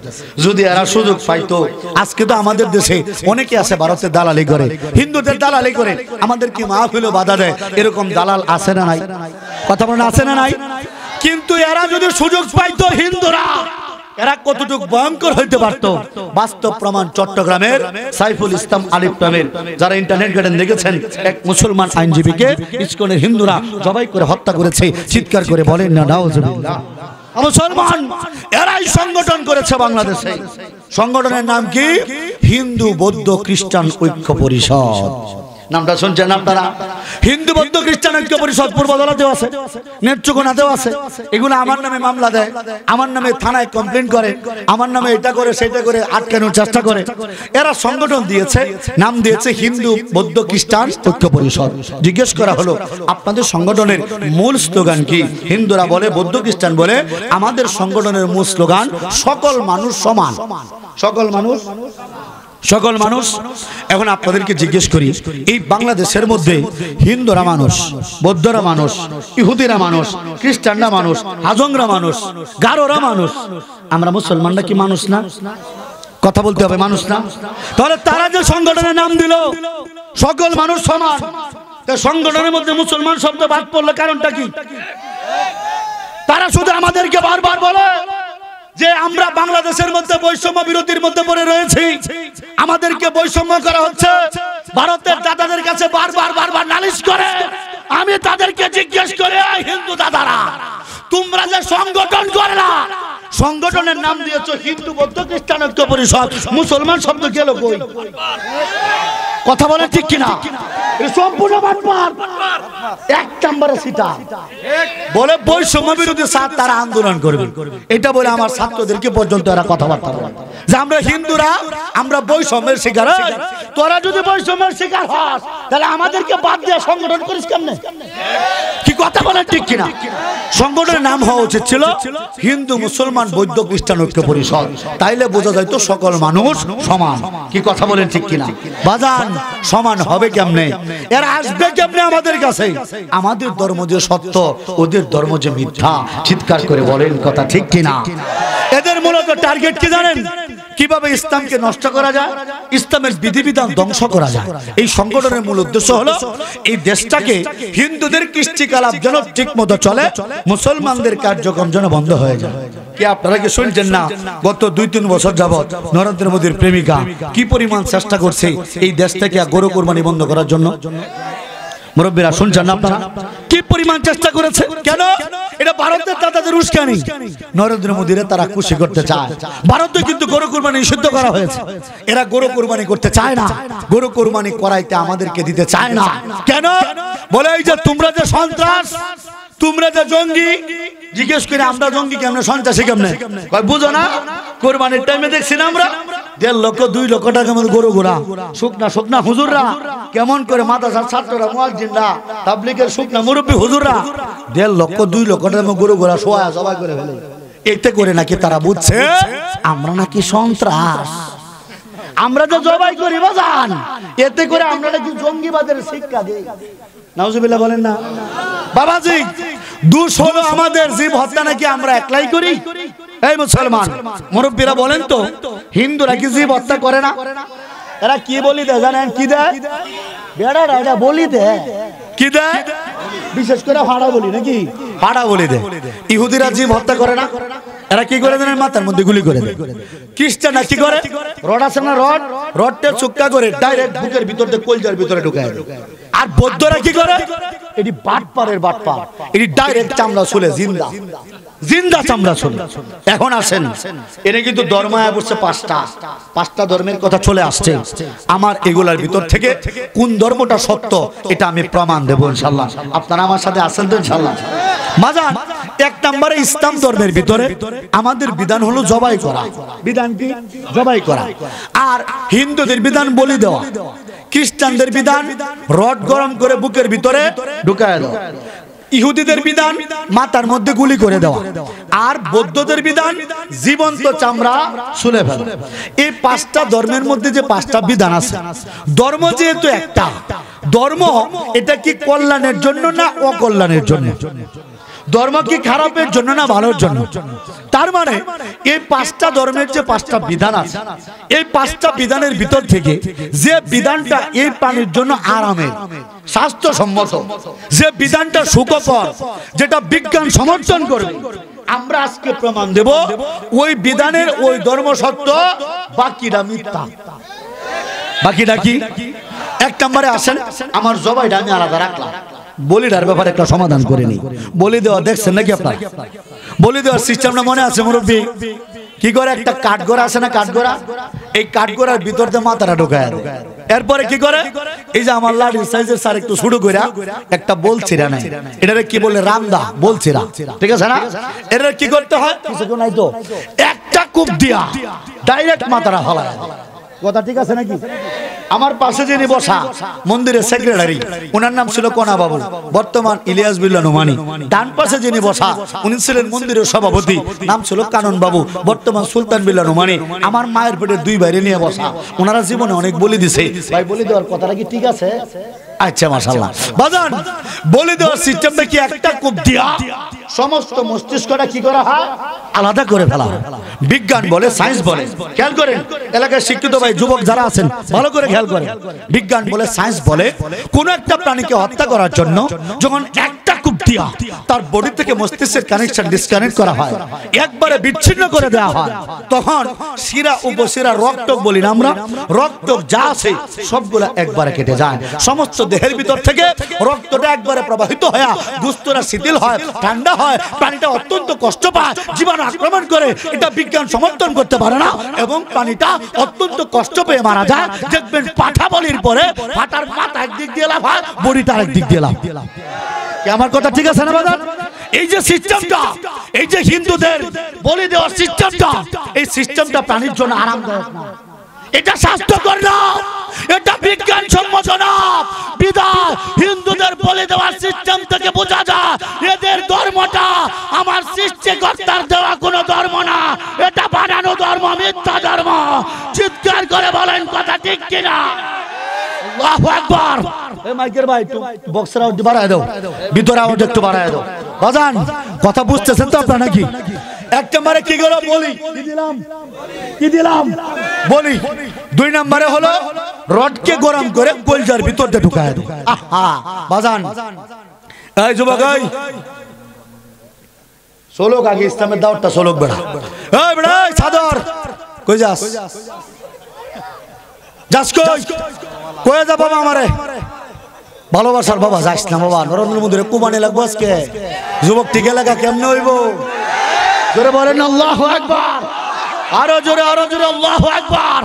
যদি এরা সুযোগ পাইতো, আজকে তো আমাদের দেশে অনেকে আছে ভারতের দালালি করে, হিন্দুদের দালালি করে, আমাদের কি মাহফিলে বাধা দেয়, এরকম দালাল আছে না নাই? কথা বলেন আছে না নাই? কিন্তু এরা যদি সুযোগ পাইতো, হিন্দুরা এরা কতটুকু ভয়ঙ্কর হইতে পারতো, বাস্তব প্রমাণ চট্টগ্রামের সাইফুল ইসলাম আলিফ নামের, যারা ইন্টারনেট গার্ডেন দেখেছেন, এক মুসলমান আইনজীবীকে ইসকনের হিন্দুরা জবাই করে হত্যা করেছে। চিৎকার করে বলেন না নাউজুবিল্লাহ। মুসলমান এরাই সংগঠন করেছে বাংলাদেশে। সংগঠনের নাম কি? হিন্দু বৌদ্ধ খ্রিস্টান ঐক্য পরিষদ। নামটা শুনছেন আপনারা? হিন্দু বৌদ্ধ খ্রিস্টান ঐক্য পরিষদ পূর্বদলাতেও আছে, নেত্রকোনাতেও আছে। এগুলো আমার নামে মামলা দেয়, আমার নামে থানায় কমপ্লেন করে, আমার নামে এটা করে সেটা করে আটকানোর চেষ্টা করে। এরা সংগঠন দিয়েছে, নাম দিয়েছে হিন্দু বৌদ্ধ খ্রিস্টান ঐক্য পরিষদ। জিজ্ঞেস করা হলো, আপনাদের সংগঠনের মূল স্লোগান কি? হিন্দুরা বলে, বৌদ্ধ খ্রিস্টান বলে, আমাদের সংগঠনের মূল স্লোগান সকল মানুষ সমান। সকল মানুষ, সকল মানুষ। এখন আপনাদেরকে জিজ্ঞেস করি, এই বাংলাদেশের মধ্যে হিন্দুরা মানুষ, বৌদ্ধরা মানুষ, ইহুদিরা মানুষ, খ্রিস্টানরা মানুষ, হাজংরা মানুষ, গারোরা মানুষ, আমরা মুসলমানরা কি মানুষ না? কথা বলতে হবে, মানুষ না? তাহলে তারা যে সংগঠনের নাম দিল সকল মানুষ সমান, সংগঠনের মধ্যে মুসলমান শব্দ বাদ পড়লো, কারণটা কি? তারা শুধু আমাদেরকে বারবার বলে যে আমরা বাংলাদেশের মধ্যে বৈষম্য বিরোধীর মধ্যে পড়ে রয়েছি, আমাদেরকে বৈষম্য করা হচ্ছে। ভারতের দাদাদের কাছে বারবার বারবার নালিশ করে। আমি তাদেরকে জিজ্ঞেস করে, হিন্দু দাদারা, তোমরা যে সংগঠন করলা, সংগঠনের নাম দিয়েছো হিন্দু বৌদ্ধ খ্রিস্টান ঐক্য পরিষদ, মুসলমান শব্দ গেল কই? কথা বলে ঠিক কিনা? সম্পূর্ণ বাটপার, এক নম্বরে সিটা বলে বৈষম্য বিরোধী ছাত্র তারা আন্দোলন করবে, এটা বলে আমার ছাত্রদেরকে পর্যন্ত এরা কথাবার্তা বলে যে আমরা হিন্দুরা আমরা বৈষম্যের শিকার। তোরা যদি বৈষম্যের শিকার হস, তাহলে আমাদেরকে বাদ দিয়ে সংগঠন করিস কেমনে? কি কথা বলে ঠিক কিনা? সংগঠনের নাম হওয়া উচিত ছিল হিন্দু মুসলমান বৌদ্ধ খ্রিস্টান ঐক্য পরিষদ, তাইলে বোঝা যায় তো সকল মানুষ সমান। কি কথা বলেন ঠিক কিনা? বাজান, সমান হবে কেমনে? এরা আসবে কেমনে আমাদের কাছে? আমাদের ধর্ম যে সত্য, ওদের ধর্ম যে মিথ্যা। চিৎকার করে বলেন কথা ঠিক কিনা? এদের মূলত টার্গেট কি জানেন? কিভাবে ইসলামকে নষ্ট করা যায়, ইসলামের বিধিবিধান ধ্বংস করা যায়। এই সংগঠনের মূল উদ্দেশ্য হলো এই দেশটাকে হিন্দুদের কৃষ্টিকালাপ যেন ঠিক মতো চলে, মুসলমানদের কার্যক্রম যেন বন্ধ হয়ে যায়। কি আপনারা কি শুনছেন না? গত 2-3 বছর যাবত নরেন্দ্র মোদীর প্রেমিকা কি পরিমাণ চেষ্টা করছে এই দেশ থেকে গরু কুরবানি বন্ধ করার জন্য। মুরব্বীরা শুনছেন না আপনারা কি পরিমাণ চেষ্টা করেছে? কেন? এটা ভারতের দাদাদের উস্কানি। নরেন্দ্র মোদীরে তারা খুশি করতে চায়। ভারতে কিন্তু গরু কুরবানি নিষিদ্ধ করা হয়েছে। এরা গরু কুরবানি করতে চায় না, গরু কুরবানি করাইতে আমাদেরকে দিতে চায় না। কেন? বলে এই যে তোমরা যে সন্ত্রাস, তোমরা যে জঙ্গি। জিজ্ঞেস করে আমরা জঙ্গি কেমনে, সন্ত্রাসী কেমনে? বুঝো না? কোরবানির টাইমে দেখছি না আমরা 1.5 লক্ষ 2 লক্ষ টাকা মতো গরু ঘোড়া, শুকনা হুজুররা কেমন করে মাদ্রাসার ছাত্ররা, মুয়াজ্জিনরা, তাবলীগের শুকনা মুরব্বী হুজুররা 1.5 লক্ষ 2 লক্ষ টাকা গরু ঘোড়া সোয়া সবাই করে ফেলে। এতে করে নাকি তারা বুঝছে আমরা নাকি সন্ত্রাস, আমরা যে জবাই করি বাজান, এতে করে আমরা নাকি জঙ্গিবাদের শিক্ষা দিই। নাউজুবিল্লাহ বলেন না বাবাজি? দোষ হলো আমাদের, জীব হত্যা নাকি আমরা একলাই করি? এই মুসলমান মুরব্বীরা বলেন তো, হিন্দুরা কি জীব হত্যা করে না? এরা কি বলি দেয় জানেন? কি দেয়? বেড়ারা এটা বলি দেয়। কি দেয়? বিশেষ করে ফাড়া বলি, নাকি ফাড়া বলি দেয়। ইহুদিরা জীব হত্যা করে না? এরা কি করে দেন? মাথার মধ্যে গুলি করে দেয়। খ্রিস্টানরা কি করে? রড আছে না, রডটা চুক্কা করে ডাইরেক্ট বুকের ভিতর দিয়ে কলজার ভিতরে ঢুকায় দেয়। আর বৌদ্ধরা কি করে? এটি বাটপারের বাটপার, এটি ডাইরেক্ট চামড়া ছুলে জিন্দা চামড়া ছুলে। এখন আসেন, এটা কিন্তু ধর্মায় বসে 5টা ধর্মের কথা চলে আসছে। আমার এগুলার ভিতর থেকে কোন ধর্মটা সত্য এটা আমি প্রমাণ দেব ইনশাআল্লাহ। আপনারা আমার সাথে আছেন তো ইনশাআল্লাহ? মাজান 1 নম্বরে ইসলাম ধর্মের ভিতরে আমাদের বিধান হলো জবাই করা। বিধান কি? জবাই করা। আর হিন্দুদের বিধান বলি দেওয়া। খ্রিস্টানদের বিধান রড গরম করে বুকের ভিতরে ঢুকায় দেওয়া। ইহুদিদের বিধান মাথার মধ্যে গুলি করে দেওয়া। আর বৌদ্ধদের বিধান জীবন্ত চামড়া ছুলে ফেলা। এই 5টা ধর্মের মধ্যে যে 5টা বিধান আছে, ধর্ম যেহেতু একটা, ধর্ম এটা কি কল্যাণের জন্য না অকল্যাণের জন্য? ধর্ম কি খারাপের জন্য না ভালোর জন্য? তার মানে এই 5টা ধর্মের যে 5টা বিধান আছে, এই 5টা বিধানের ভিতর থেকে যে বিধানটা এই প্রাণীর জন্য আরামের, স্বাস্থ্যসম্মত, যে বিধানটা সুখকর, যেটা বিজ্ঞান সমর্থন করবে, আমরা আজকে প্রমাণ দেব ওই বিধানের ওই ধর্ম সত্য, বাকিটা মিথ্যা। বাকিটা কি? 1 নম্বরে আসেন, আমার জবাইটা আমি আলাদা রাখলাম। বলিটার ব্যাপারে একটা সমাধান করে নি। বলি দেওয়া দেখছেন নাকি আপনারা? বলি দেওয়ার সিস্টেমটা মনে আছে মুরব্বী? কি করে? একটা কাঠগড়া আছে না, কাঠগড়া, এই কাঠগড়ার ভিতর দিয়ে মাথাটা ঢোকায়। এরপরে কি করে? এই যে আমার লাঠির সাইজের স্যার একটু শুরু করে একটা বলছিরা নাই, এটারে কি বলে? রামদা বলছিরা, ঠিক আছে না? এটারে কি করতে হয়? কিছু নাই তো, একটা কূপ দিয়া ডাইরেক্ট মাথাটা হলায়। কথা ঠিক আছে নাকি? আমার পাশে যিনি বসা মন্দিরের সেক্রেটারি, ওনার নাম ছিল কণা বাবু, বর্তমান ইলিয়াস বিল্লাহ নোমানী। ডান পাশে যিনি বসা উনি ছিলেন মন্দিরের সভাপতি, নাম ছিল কানন বাবু, বর্তমান সুলতান বিল্লাহ নোমানী। আমার মায়ের পেটে 2 বাইরে নিয়ে বসা। ওনারা জীবনে অনেক বলি দিছে। ভাই বলি দেওয়ার কথাটা কি ঠিক আছে? আচ্ছা মাশাআল্লাহ। বাজান বলি দেওয়ার সিস্টেমটা কি? একটা কূপ দিয়া সমস্ত মস্তিষ্কটা কি করা হয়? আলাদা করে ফেলা হয়। বিজ্ঞান বলে, সায়েন্স বলে, খেয়াল করেন এলাকার শিক্ষিত ভাই যুবক যারা আছেন ভালো করে খেয়াল করেন। বিজ্ঞান বলে, সায়েন্স বলে, কোন একটা প্রাণীকে হত্যা করার জন্য যখন একটা কূপ দিয়া তার বডি থেকে মস্তিষ্কের কানেকশন ডিসকানেক্ট করা হয়, একবারে বিচ্ছিন্ন করে দেওয়া হয়, তখন শিরা উপশিরা রক্ত বলি না আমরা, রক্ত যা আছে সবগুলা একবারে কেটে যায়। সমস্ত দেহের ভিতর থেকে রক্তটা একবারে প্রবাহিত হয়ে দুস্তরা শিথিল হয়, ঠান্ডা হয়, প্রাণীটা অত্যন্ত কষ্ট পায়, জীবাণু আক্রমণ করে, এটা বিজ্ঞান সমর্থন করতে পারে না, এবং প্রাণীটা অত্যন্ত কষ্ট পেয়ে মারা যায়। দেখবেন পাঠা বলির পরে পাঠার মাথা একদিক দিয়ে লাভ হয়, বডিটা আরেকদিক দিয়ে লাভ। আমার কথা ঠিক আছে না বাজার? এই যে সিস্টেমটা, এই যে হিন্দুদের বলি দেওয়ার সিস্টেমটা, এই সিস্টেমটা প্রাণীর জন্য আরামদায়ক না, এটা স্বাস্থ্যকর না, এটা বিজ্ঞান সম্মত না। বিদায় হিন্দুদের বলি দেওয়ার সিস্টেম থেকে বোঝা যায় এদের ধর্মটা আমার সৃষ্টিকর্তার দেওয়া কোনো ধর্ম না, এটা বানানো ধর্ম, মিথ্যা ধর্ম। চিৎকার করে বলেন কথা ঠিক কিনা? আল্লাহু আকবার। এই মাইকের ভাই একটু বক্সের আওয়াজ বাড়ায় দাও, ভিতরে আওয়াজ একটু বাড়ায় দাও। বাজান কথা বুঝতেছেন তো আপনারা নাকি? এক নম্বরে কি গেল বলি, কি দিলাম বলি। দুই নম্বরে হলো রডকে গরম করে কলজার ভিতর দিয়ে ঢুকায় দেয়। আহা বাজান, এই যুবক, এই সোলক আগে ইসলামের দাওয়াতটা সোলক বেড়া। এই বেড়া সাদর কই যাস, যাস কই, কই যা বাবা আমারে ভালোবাসার বাবা, যাস না বাবা, নরেন্দ্র মোদীর কুমানি লাগবো আজকে। যুবক টিকে লাগা কেমনে হইব? জোরে বলেন আল্লাহু আকবার, আরো জোরে আল্লাহু আকবার।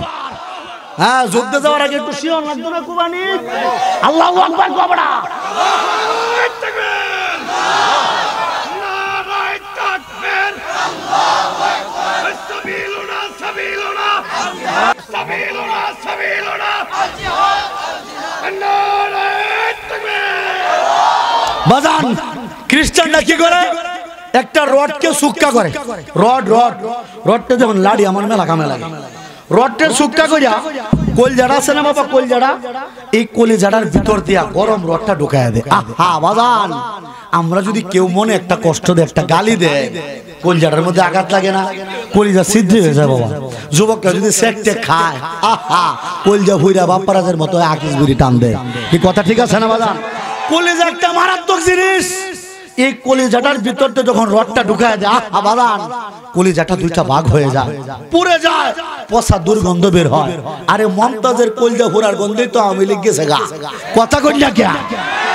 হ্যাঁ, যুদ্ধে যাওয়ার আগে একটু শিওর লাগতো না কুমানি? আল্লাহু আকবার কবড়া। বাজান, খ্রিস্টানরা কি করে? একটা রডকে সুক্কা করে, রডটা যেমন লাড়ি আমার মেলা কামে লাগে, রডটা সুক্কা করিয়া কলজাড়া আছে না বাবা, কলজাড়া, এই কলজাড়ার ভিতর দিয়া গরম রডটা ঢুকায় দেয়। আহা বাজান, আমরা যদি কেউ মনে একটা কষ্ট দেয়, একটা গালি দেয়, কলজাটার মধ্যে আঘাত লাগে না? কলিজা সিদ্ধি হয়ে যায় বাবা। যুবকরা যদি সেকটে খায়, আহা কলজা ভুইরা বাপ্পারাজের মতো আকিস বুড়ি টান দেয়। কি কথা ঠিক আছে না বাজান? কলিজা একটা মারাত্মক জিনিস। এই কলিজাটার ভিতরতে যখন রডটা ঢুকায় দেয়, আহা বাজান, কলিজাটা দুইটা ভাগ হয়ে যায়, পুড়ে যায়, পচা দুর্গন্ধ বের হয়। আরে মমতাজের কলজা পুরার গন্ধই তো আওয়ামী লীগ গেছে গা, কথা কই না কে?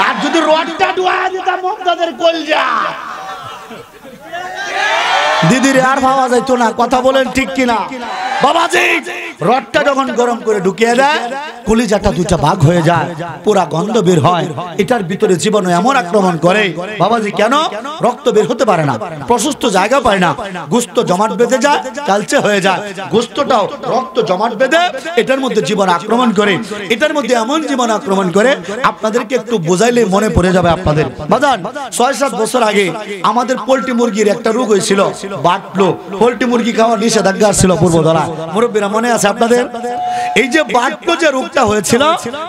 আর যদি রডটা ঢুকায় দিতাম মমতাজের কলজা, দিদির আর ভাবা যাইতো না। কথা বলেন ঠিক কিনা বাবাজি? রডটা যখন গরম করে ঢুকিয়ে দেয়, কলিজাটা দুইটা ভাগ হয়ে যায়, পুরা গন্ধ বের হয়। এটার ভিতরে জীবাণু এমন আক্রমণ করে বাবাজি, কেন রক্ত বের হতে পারে না, প্রশস্ত জায়গা পায় না, গোস্ত জমাট বেঁধে যায়, কালচে হয়ে যায়। গোস্তটাও রক্ত জমাট বেঁধে এটার মধ্যে জীবাণু আক্রমণ করে। এটার মধ্যে এমন জীবাণু আক্রমণ করে, আপনাদেরকে একটু বোঝাইলে মনে পড়ে যাবে আপনাদের। বাজান, 6-7 বছর আগে আমাদের পোল্ট্রি মুরগির একটা রোগ হয়েছিল, বার্ড ফ্লু। পোল্ট্রি মুরগি খাওয়া নিষেধাজ্ঞা ছিল পূর্বধরা, মুরব্বীরা মনে আছে আপনাদের? এই যে বার্ড ফ্লু যে রোগটা হয়েছিল,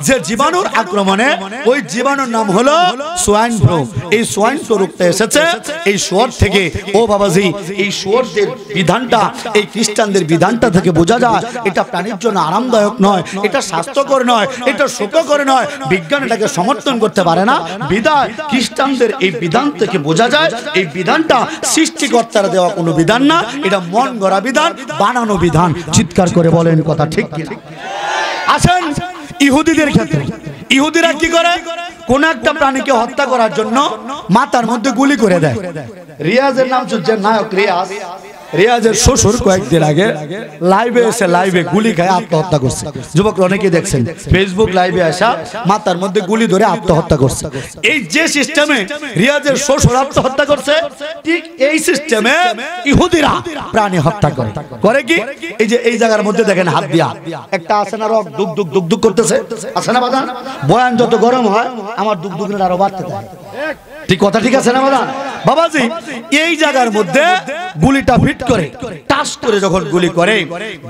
যে জীবাণুর আক্রমণে, ওই জীবাণুর নাম হলো সোয়াইন ফ্লু। এই সোয়াইন ফ্লু রোগটা এসেছে এই শুয়োর থেকে। ও বাবাজি, এই শুয়োরদের বিধানটা, এই খ্রিস্টানদের বিধানটা থেকে বোঝা যায় এটা প্রাণীর জন্য আরামদায়ক নয়, এটা স্বাস্থ্যকর নয়, এটা সুখকর নয়। বিজ্ঞান এটাকে সমর্থন করতে পারে না। বিধায় খ্রিস্টানদের এই বিধান থেকে বোঝা যায় এই বিধানটা সৃষ্টিকর্তার দেওয়া কোনো বিধান না, এটা মন গড়া বিধান, বানানো বিধান। চিৎকার করে বলেন কথা ঠিক কি? আসেন ইহুদিদের ক্ষেত্রে, ইহুদিরা কি করে? কোন একটা প্রাণীকে হত্যা করার জন্য মাথার মধ্যে গুলি করে দেয়। রিয়াজের নাম শুনছেন, নায়ক রিয়াজ, রিয়াজের শ্বশুর কয়েকদিন আগে লাইভে এসে লাইভে গুলি খায় আত্মহত্যা করছে। যুবকরা অনেকে দেখছেন ফেসবুক লাইভে আসা, মাথার মধ্যে গুলি ধরে আত্মহত্যা করছে। এই যে সিস্টেমে রিয়াজের শ্বশুর আত্মহত্যা করছে, ঠিক এই সিস্টেমে ইহুদিরা প্রাণী হত্যা করে। করে কি? এই যে এই জায়গার মধ্যে দেখেন হাত দিয়া একটা আছে না, রক দুক দুক দুক দুক করতেছে, আছে না বাদান? বয়ান যত গরম হয় আমার দুক দুক আরো বাড়তে থাকে। ঠিক কথা ঠিক আছে না বাদান? বাবাজি, এই জায়গার মধ্যে গুলিটা ফিট করে, টাচ করে যখন গুলি করে,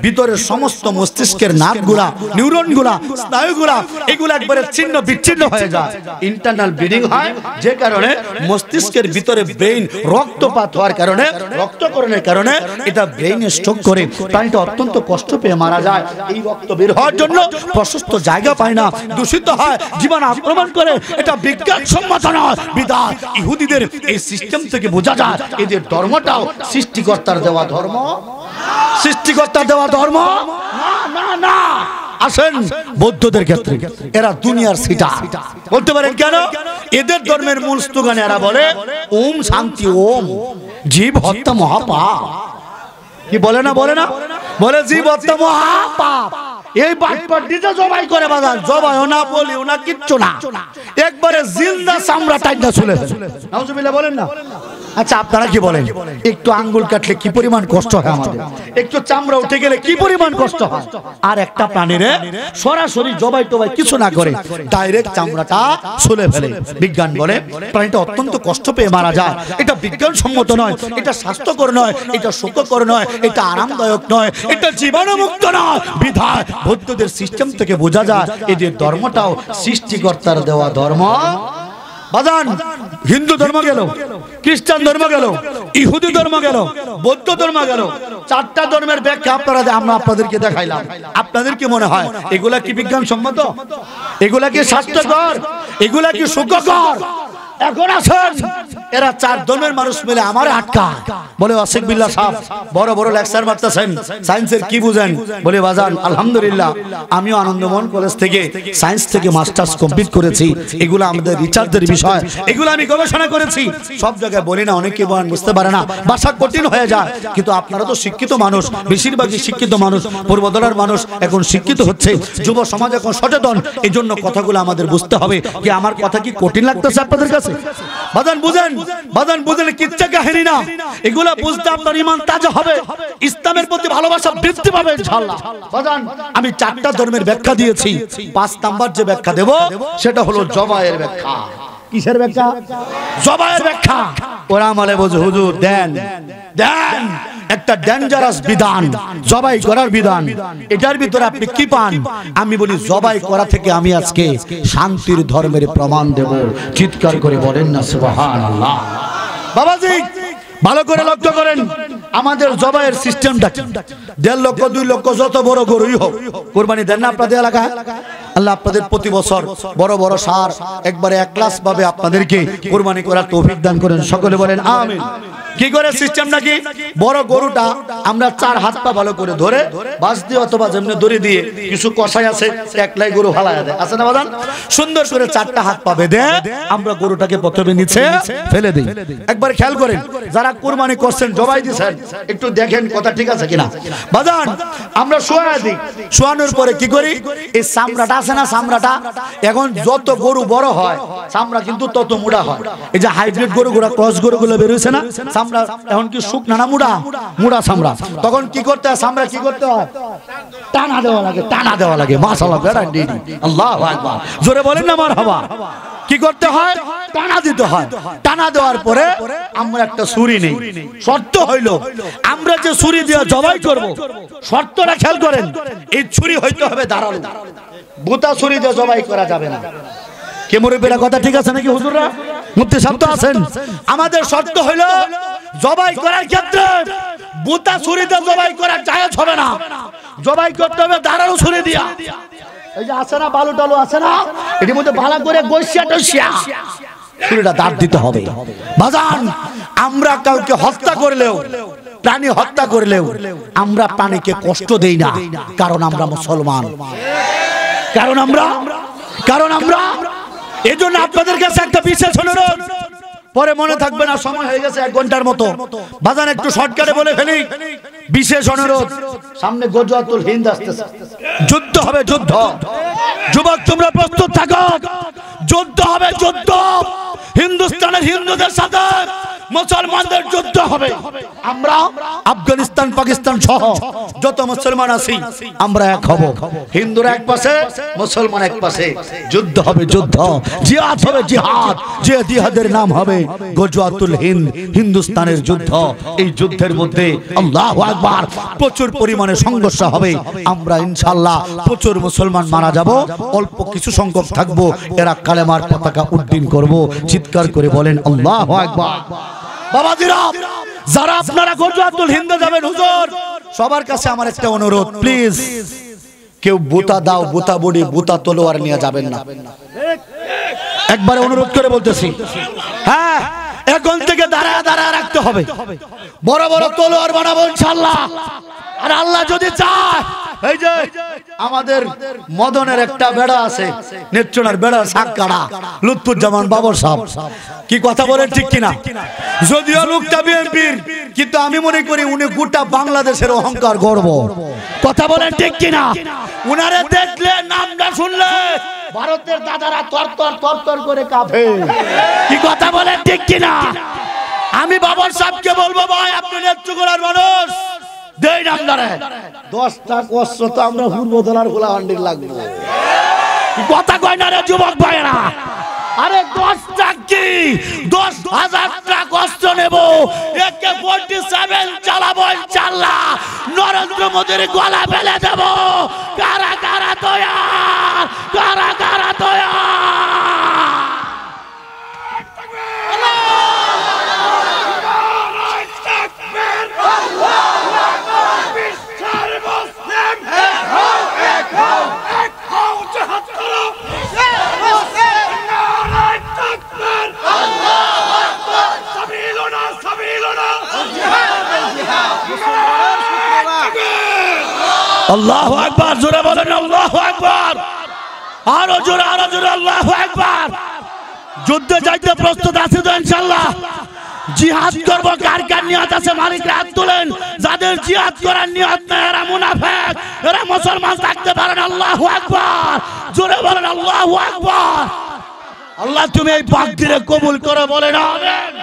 ভিতরের সমস্ত মস্তিষ্কের নার্ভগুলা, নিউরনগুলা, স্নায়ুগুলা, এগুলো একবারে ছিন্ন বিচ্ছিন্ন হয়ে যায়, ইন্টারনাল ব্লিডিং হয়। যে কারণে মস্তিষ্কের ভিতরে ব্রেইন রক্তপাত হওয়ার কারণে, রক্তকরণের কারণে এটা ব্রেইনে স্ট্রোক করে প্রাণীটা অত্যন্ত কষ্ট পেয়ে মারা যায়। এই রক্ত বের হওয়ার জন্য প্রশস্ত জায়গা পায় না, দূষিত হয়, জীবাণু আক্রমণ করে। এটা বিজ্ঞানসম্মত নয়। বিধায় ইহুদিদের এই সিস্টেম থেকে বোঝা যায় এদের ধর্মটাও সৃষ্টিকর্তার দেওয়া ধর্ম, সৃষ্টিকর্তার দেওয়া ধর্ম না, না, না। আসেন বৌদ্ধদের ক্ষেত্রে, এরা দুনিয়ার সিটা। বলতে পারেন কেন? এদের ধর্মের মূল স্লোগান এরা বলে ওম শান্তি ওম, জীব হত্যা মহাপাপ। কি বলে না? বলে না? বলে জীব হত্যা মহাপাপ। এই বাটপাট দিতে জবাই করে বাজার, জবাইও না, বলিও না, কিচ্ছু না, একবারে জিন্দা চামড়া টাইটা চলে। নাউজুবিল্লাহ বলেন না? আচ্ছা আপনারা কি বলেন? একটু আঙ্গুল কাটলে কি পরিমাণ কষ্ট হয় আমাদের, একটু চামড়া উঠে গেলে কি পরিমাণ কষ্ট হয়। আর একটা প্রাণীরে সরাসরি জবাই টবাই কিছু না করে ডাইরেক্ট চামড়াটা ছুলে ফেলে। বিজ্ঞান বলে প্রাণীটা অত্যন্ত কষ্ট পেয়ে মারা যায়। এটা বিজ্ঞানসম্মত নয়, এটা স্বাস্থ্যকর নয়, এটা সুখকর নয়, এটা আরামদায়ক নয়, এটা জীবাণুমুক্ত নয়। বিধায় বৌদ্ধদের সিস্টেম থেকে বোঝা যায় এদের ধর্মটাও সৃষ্টিকর্তার দেওয়া ধর্ম বাজান হিন্দু ধর্ম গেল, খ্রিস্টান ধর্ম গেল, ইহুদি ধর্ম গেল, বৌদ্ধ ধর্ম গেল, চারটা ধর্মের ব্যাখ্যা আমরা আপনাদেরকে দেখাইলাম। আপনাদের কি মনে হয় এগুলা কি বিজ্ঞানসম্মত? এগুলা কি স্বাস্থ্যকর? এগুলা কি সুখকর? এখন আসেন এরা চার ধর্মের মানুষ মিলে আমার আটকা বলে আশিক বিল্লাহ সাহেব বড় বড় লেকচার মারতেছেন, সায়েন্সের কি বুঝেন? বলে বাজান আলহামদুলিল্লাহ আমিও আনন্দমোহন কলেজ থেকে সায়েন্স থেকে মাস্টার্স কমপ্লিট করেছি, এগুলো আমাদের রিসার্চের বিষয়, এগুলো আমি গবেষণা করেছি। সব জায়গায় বলি না, অনেকে বুঝতে পারে না, ভাষা কঠিন হয়ে যায়। কিন্তু আপনারা তো শিক্ষিত মানুষ, বেশিরভাগই শিক্ষিত মানুষ, পূর্বদলার মানুষ এখন শিক্ষিত হচ্ছে, যুব সমাজ এখন সচেতন, এই জন্য কথাগুলো আমাদের বুঝতে হবে যে আমার কথা কি কঠিন লাগতেছে আপনাদের কাছে? বাজান বুঝেন, বাজান বুঝেন, কিচ্ছা কাহিনী না, এগুলা বুঝতে আপনার ঈমান তাজা হবে, ইসলামের প্রতি ভালোবাসা বৃদ্ধি পাবে ইনশাআল্লাহ। বাজান আমি চারটা ধর্মের ব্যাখ্যা দিয়েছি, 5 নাম্বার যে ব্যাখ্যা দেব সেটা হলো জবাইয়ের ব্যাখ্যা। কিসের ব্যাখ্যা? জবাইয়ের ব্যাখ্যা। ওরা আমলে বোঝে হুজুর দেন দেন একটা ডেঞ্জারাস বিধান, জবাই করার বিধান, এটার ভিতরে আপনি কি পান? আমি বলি জবাই করা থেকে আমি আজকে শান্তির ধর্মের প্রমাণ দেব। চিৎকার করে বলেন না সুবহানাল্লাহ। বাবাজি ভালো করে লক্ষ্য করেন, আমাদের জবাইয়ের সিস্টেমটা কি? 1.5 লক্ষ 2 লক্ষ যত বড় গরুই হোক কুরবানি দেন না আপনাদের এলাকায়? আল্লাহ আপনাদের প্রতি বছর বড় বড় সার একবারে একলাস ভাবে আপনাদেরকে কুরবানি করার তৌফিক দান করেন, সকলে বলেন আমিন। কি করে সিস্টেম নাকি? বড় গরুটা আমরা 4 হাত পা ভালো করে ধরে বাঁশ দিয়ে অথবা যেমনি দড়ি দিয়ে, কিছু কষাই আছে একলাই গরু হালায়া দেয়, আছে না বাদান? সুন্দর করে 4টা হাত পা বেঁধে আমরা গরুটাকে প্রথমে নিচে ফেলে দিই। একবার খেয়াল করেন, যারা কুরবানি করছেন জবাই দিয়েছেন একটু দেখেন কথা ঠিক আছে কিনা। বাদান আমরা শোয়া দিই, শোয়ানোর পরে কি করি? এই চামড়াটা আছে না, চামড়াটা এখন যত গরু বড় হয় চামড়া কিন্তু তত মুড়া হয়। এই যে হাইব্রিড গরুগুলা, ক্রস গরুগুলো বের হয়েছে না, চামড়া এখন কি শুকনা না মুড়া? মুড়া চামড়া। তখন কি করতে হয়? চামড়া কি করতে হয়? টানা দেওয়া লাগে, টানা দেওয়া লাগে। মাশাআল্লাহ, আল্লাহু আকবার, জোরে বলেন না মারহাবা। কি করতে হয়? টানা দিতে হয়। টানা দেওয়ার পরে আমরা একটা ছুরি নেই, শর্ত হইল আমরা যে ছুরি দিয়ে জবাই করব, শর্তটা খেয়াল করেন, এই ছুরি হইতে হবে ধারালো, বুতা ছুরি দিয়ে জবাই করা যাবে না। কে মুরব্বিরা কথা ঠিক আছে নাকি হুজুররা? মুফতি সাহেব তো আছেন। আমাদের শর্ত হইল জবাই করার ক্ষেত্রে বুতা ছুরি দিয়ে জবাই করা জায়েজ হবে না, জবাই করতে হবে ধারালো ছুরি দিয়া। এই যে আছে না বালু টালু আছে না, এর মধ্যে ভালো করে গইসিয়া টইসিয়া ছুরিটা দাঁত দিতে হবে। বাজান আমরা কাউকে হত্যা করলেও, প্রাণী হত্যা করলেও আমরা প্রাণীকে কষ্ট দেই না, কারণ আমরা মুসলমান, কারণ আমরা এজন্য আপনাদের কাছে একটা বিশেষ অনুরোধ, পরে মনে থাকবে না, সময় হয়ে গেছে 1 ঘন্টার মতো। বাজান একটু শর্টকাটে বলে ফেলি, বিশেষ অনুরোধ, সামনে গজওয়াতুল হিন্দ আসতেছে, যুদ্ধ হবে, যুদ্ধ। যুবক তোমরা প্রস্তুত থাকো, যুদ্ধ হবে, যুদ্ধ। হিন্দুস্তানের হিন্দুদের সাথে মুসলমানদের যুদ্ধ হবে। আমরা আফগানিস্তান, পাকিস্তান সহ যত মুসলমান আছি আমরা এক হব, হিন্দুরা এক পাশে, মুসলমান এক পাশে, যুদ্ধ হবে, যুদ্ধ। জিহাদ হবে, জিহাদ। যে জিহাদের নাম হবে গজওয়াতুল হিন্দ, হিন্দুস্তানের যুদ্ধ। এই যুদ্ধের মধ্যে আল্লাহু আকবার প্রচুর পরিমাণে সংঘর্ষ হবে। আমরা ইনশাআল্লাহ প্রচুর মুসলমান মারা যাব, অল্প কিছু সংখ্যক থাকবো, এরা কালেমার পতাকা উড্ডীন করব। চিৎকার করে বলেন আল্লাহু আকবার। বাবাজিরা যারা আপনারা গজওয়াতুল হিন্দ যাবেন, হুজুর সবার কাছে আমার একটা অনুরোধ, প্লিজ কেউ বুতা দাও, বুতা বডি, বুতা তলোয়ার নিয়ে যাবেন না, একবার অনুরোধ করে বলতেছি। হ্যাঁ, এখন থেকে দাঁড়ায় দাঁড়ায় রাখতে হবে, বড় বড় তলোয়ার বানাবো ইনশাআল্লাহ। আর আল্লাহ যদি চায়, এই যে আমাদের মদনের একটা বেড়া আছে, নেত্রনার বেড়া সাক্কাড়া, লুৎফুজ্জামান বাবর সাহেব, কি কথা বলেন ঠিক কিনা? যদিও লোকটা বিএনপির, কিন্তু আমি মনে করি উনি গোটা বাংলাদেশের অহংকার, গর্ব। কথা বলেন ঠিক কিনা? উনারে দেখলে, নামটা শুনলে ভারতের দাদারা তরতর করে কাঁপে। কি কথা বলেন ঠিক কিনা? আমি বাবর সাহেবকে বলবো, ভাই আপনি নেত্রকোনার মানুষ, দেই নামদারে 10টা অস্ত্র তো আমরা পূর্বদলার গোলাহান্ডির লাগবে। কথা কয় না রে যুবক ভাইরা? আরে 10টা কি 10,000 ট্রাক অস্ত্র নেব, AK-47 চালাবো ইনশাআল্লাহ, নরেন্দ্র মোদীর গলা ফেলে দেব। কারা কারা তৈয়ার? কারা কারা তৈয়ার? আল্লাহু আকবার, জোরে বলেন আল্লাহু আকবার, আরো জোরে আল্লাহু আকবার। যুদ্ধে যাইতে প্রস্তুত আছে তো ইনশাআল্লাহ? জিহাদ করব কার কার নিয়ত আছে মালিক হাত তুলেন। যাদের জিহাদ করার নিয়ত নাই এরা মুনাফিক, এরা মুসলমান থাকতে পারেন। আল্লাহু আকবার, জোরে বলেন আল্লাহু আকবার। আল্লাহ তুমি এই বাগদিরে কবুল করে বলেন আমিন।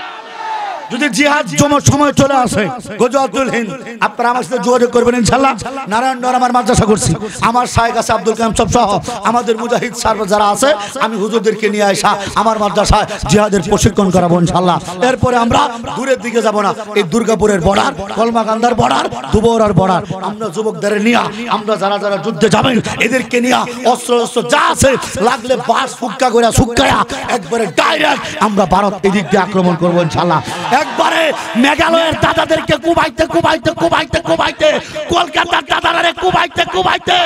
যদি জিহাদ সময় চলে আসে গজওয়াতুল হিন্দ, আপনারা আমার সাথে যোগাযোগ করবেন ইনশাআল্লাহ। নারায়ণগঞ্জ আমার মাদ্রাসা করছি, আমার শায়েখ আছে আব্দুল কালাম সব সহ আমাদের মুজাহিদ স্যার যারা আছে, আমি হুজুরদেরকে নিয়ে আসা আমার মাদ্রাসায় জিহাদের প্রশিক্ষণ করাবো ইনশাআল্লাহ। এরপরে আমরা দূরের দিকে যাব না, এই দুর্গাপুরের বর্ডার, কলমাকান্দার বর্ডার, দুবরার বর্ডার, আমরা যুবকদের নিয়ে আমরা যারা যারা যুদ্ধে যাবেন এদেরকে নিয়ে অস্ত্র যা আছে লাগলে বাস ফুক্কা করে শুক্কায়া একবারে ডাইরেক্ট আমরা ভারত এদিক দিয়ে আক্রমণ করবো ইনশাআল্লাহ। একবারে মেঘালয়ের দাদাদেরকে কুবাইতে কুবাইতে কুবাইতে কুবাইতে, কলকাতার দাদারে কুবাইতে কুবাইতে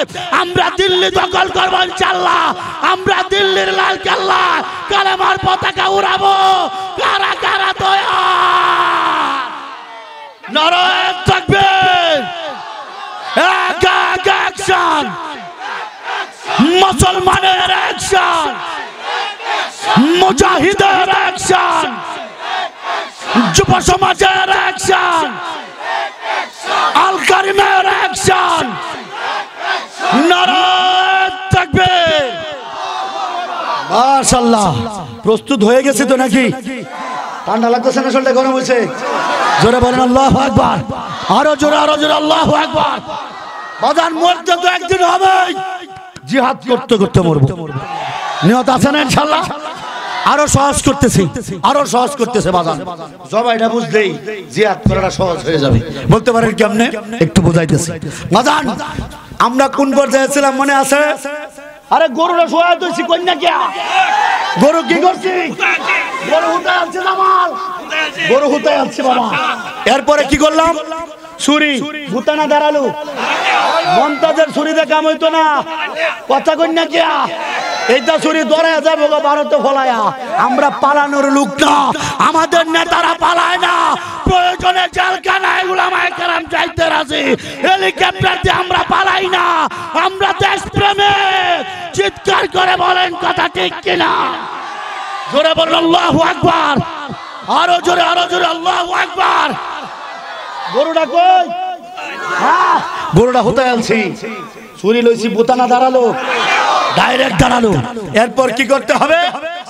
আমরা দিল্লি দখল করবো ইনশাআল্লাহ। আমরা দিল্লির লাল কেল্লা কালেমার পতাকা উড়াবো। কারা কারা তৈরি? নারায়ে তাকবীর, এক এক অ্যাকশন, মুসলমানের অ্যাকশন, মুজাহিদের অ্যাকশন, যুব সমাজের অ্যাকশন, আল কারিমের অ্যাকশন। নারায়ে তাকবীর। মাশাআল্লাহ, প্রস্তুত হয়ে গেছে তো নাকি? ঠান্ডা লাগতেছে না? শরীরটা গরম হয়েছে? জোরে বলেন আল্লাহু আকবার, আরো জোরে আল্লাহু আকবার। বাজান মরতে তো একদিন হবে, জিহাদ করতে করতে মরবো। নিয়ত আছে না ইনশাআল্লাহ? আরো সহজ করতেছি, আরো সহজ করতেছে বাজান। জবাইটা বুঝলেই জিহাদ করাটা সহজ হয়ে যাবে। বলতে পারেন কেমনে? একটু বুঝাইতেছি বাজান। আমরা কোন পর্যায়ে ছিলাম মনে আছে? আরে গরুরা শোয়া দইছি কন্যা কে? গরু কি করছি? গরু হুতায় আছে জামাল, গরু হুতায় আছে বাবা। এরপরে কি করলাম? ছুরি গুতানা দাঁড়ালো, মমতাজের ছুরিতে কাম হইতো না, কথা কন্যা কে? এইটা ছুরি ধরে যাবো ভারতে ফলায়া। আমরা পালানোর লোক না, আমাদের নেতারা পালায় না। প্রয়োজনে জেলখানায় উলামায়ে কেরাম চাইতে রাজি, হেলিকপ্টার দিয়ে আমরা পালাই না। আমরা দেশপ্রেমিক। চিৎকার করে বলেন কথা ঠিক কিনা? জোরে বলেন আল্লাহু আকবার, আরো জোরে আল্লাহু আকবার। গরুটা কই? হ্যাঁ, গরুটা হতে আনছি, ছুরি লইছি, বুতানা দাঁড়ালো, ডাইরেক্ট দাঁড়ালো। এরপর কি করতে হবে?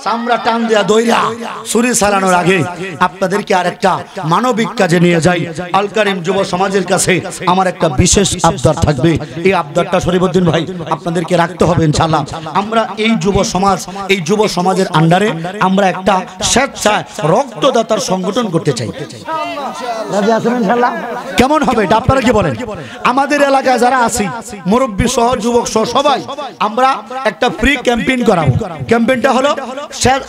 চামড়া টান দেয়া দইরা ছুরি চালানোর আগে আপনাদেরকে আরেকটা মানবিক কাজে নিয়ে যাই। আল কারিম যুব সমাজের কাছে আমার একটা বিশেষ আবদার থাকবে। এই আবদারটা শরীফউদ্দিন ভাই আপনাদেরকে রাখতে হবে ইনশাআল্লাহ। আমরা এই যুব সমাজ, এই যুব সমাজের আন্ডারে আমরা একটা স্বেচ্ছায় রক্তদাতার সংগঠন করতে চাই। রাজি আছেন ইনশাআল্লাহ? কেমন হবে এটা আপনারা কি বলেন? আমাদের এলাকায় যারা আছি, মুরব্বী সহ যুবক সহ সবাই আমরা একটা ফ্রি ক্যাম্পেইন করাবো। ক্যাম্পেইনটা হলো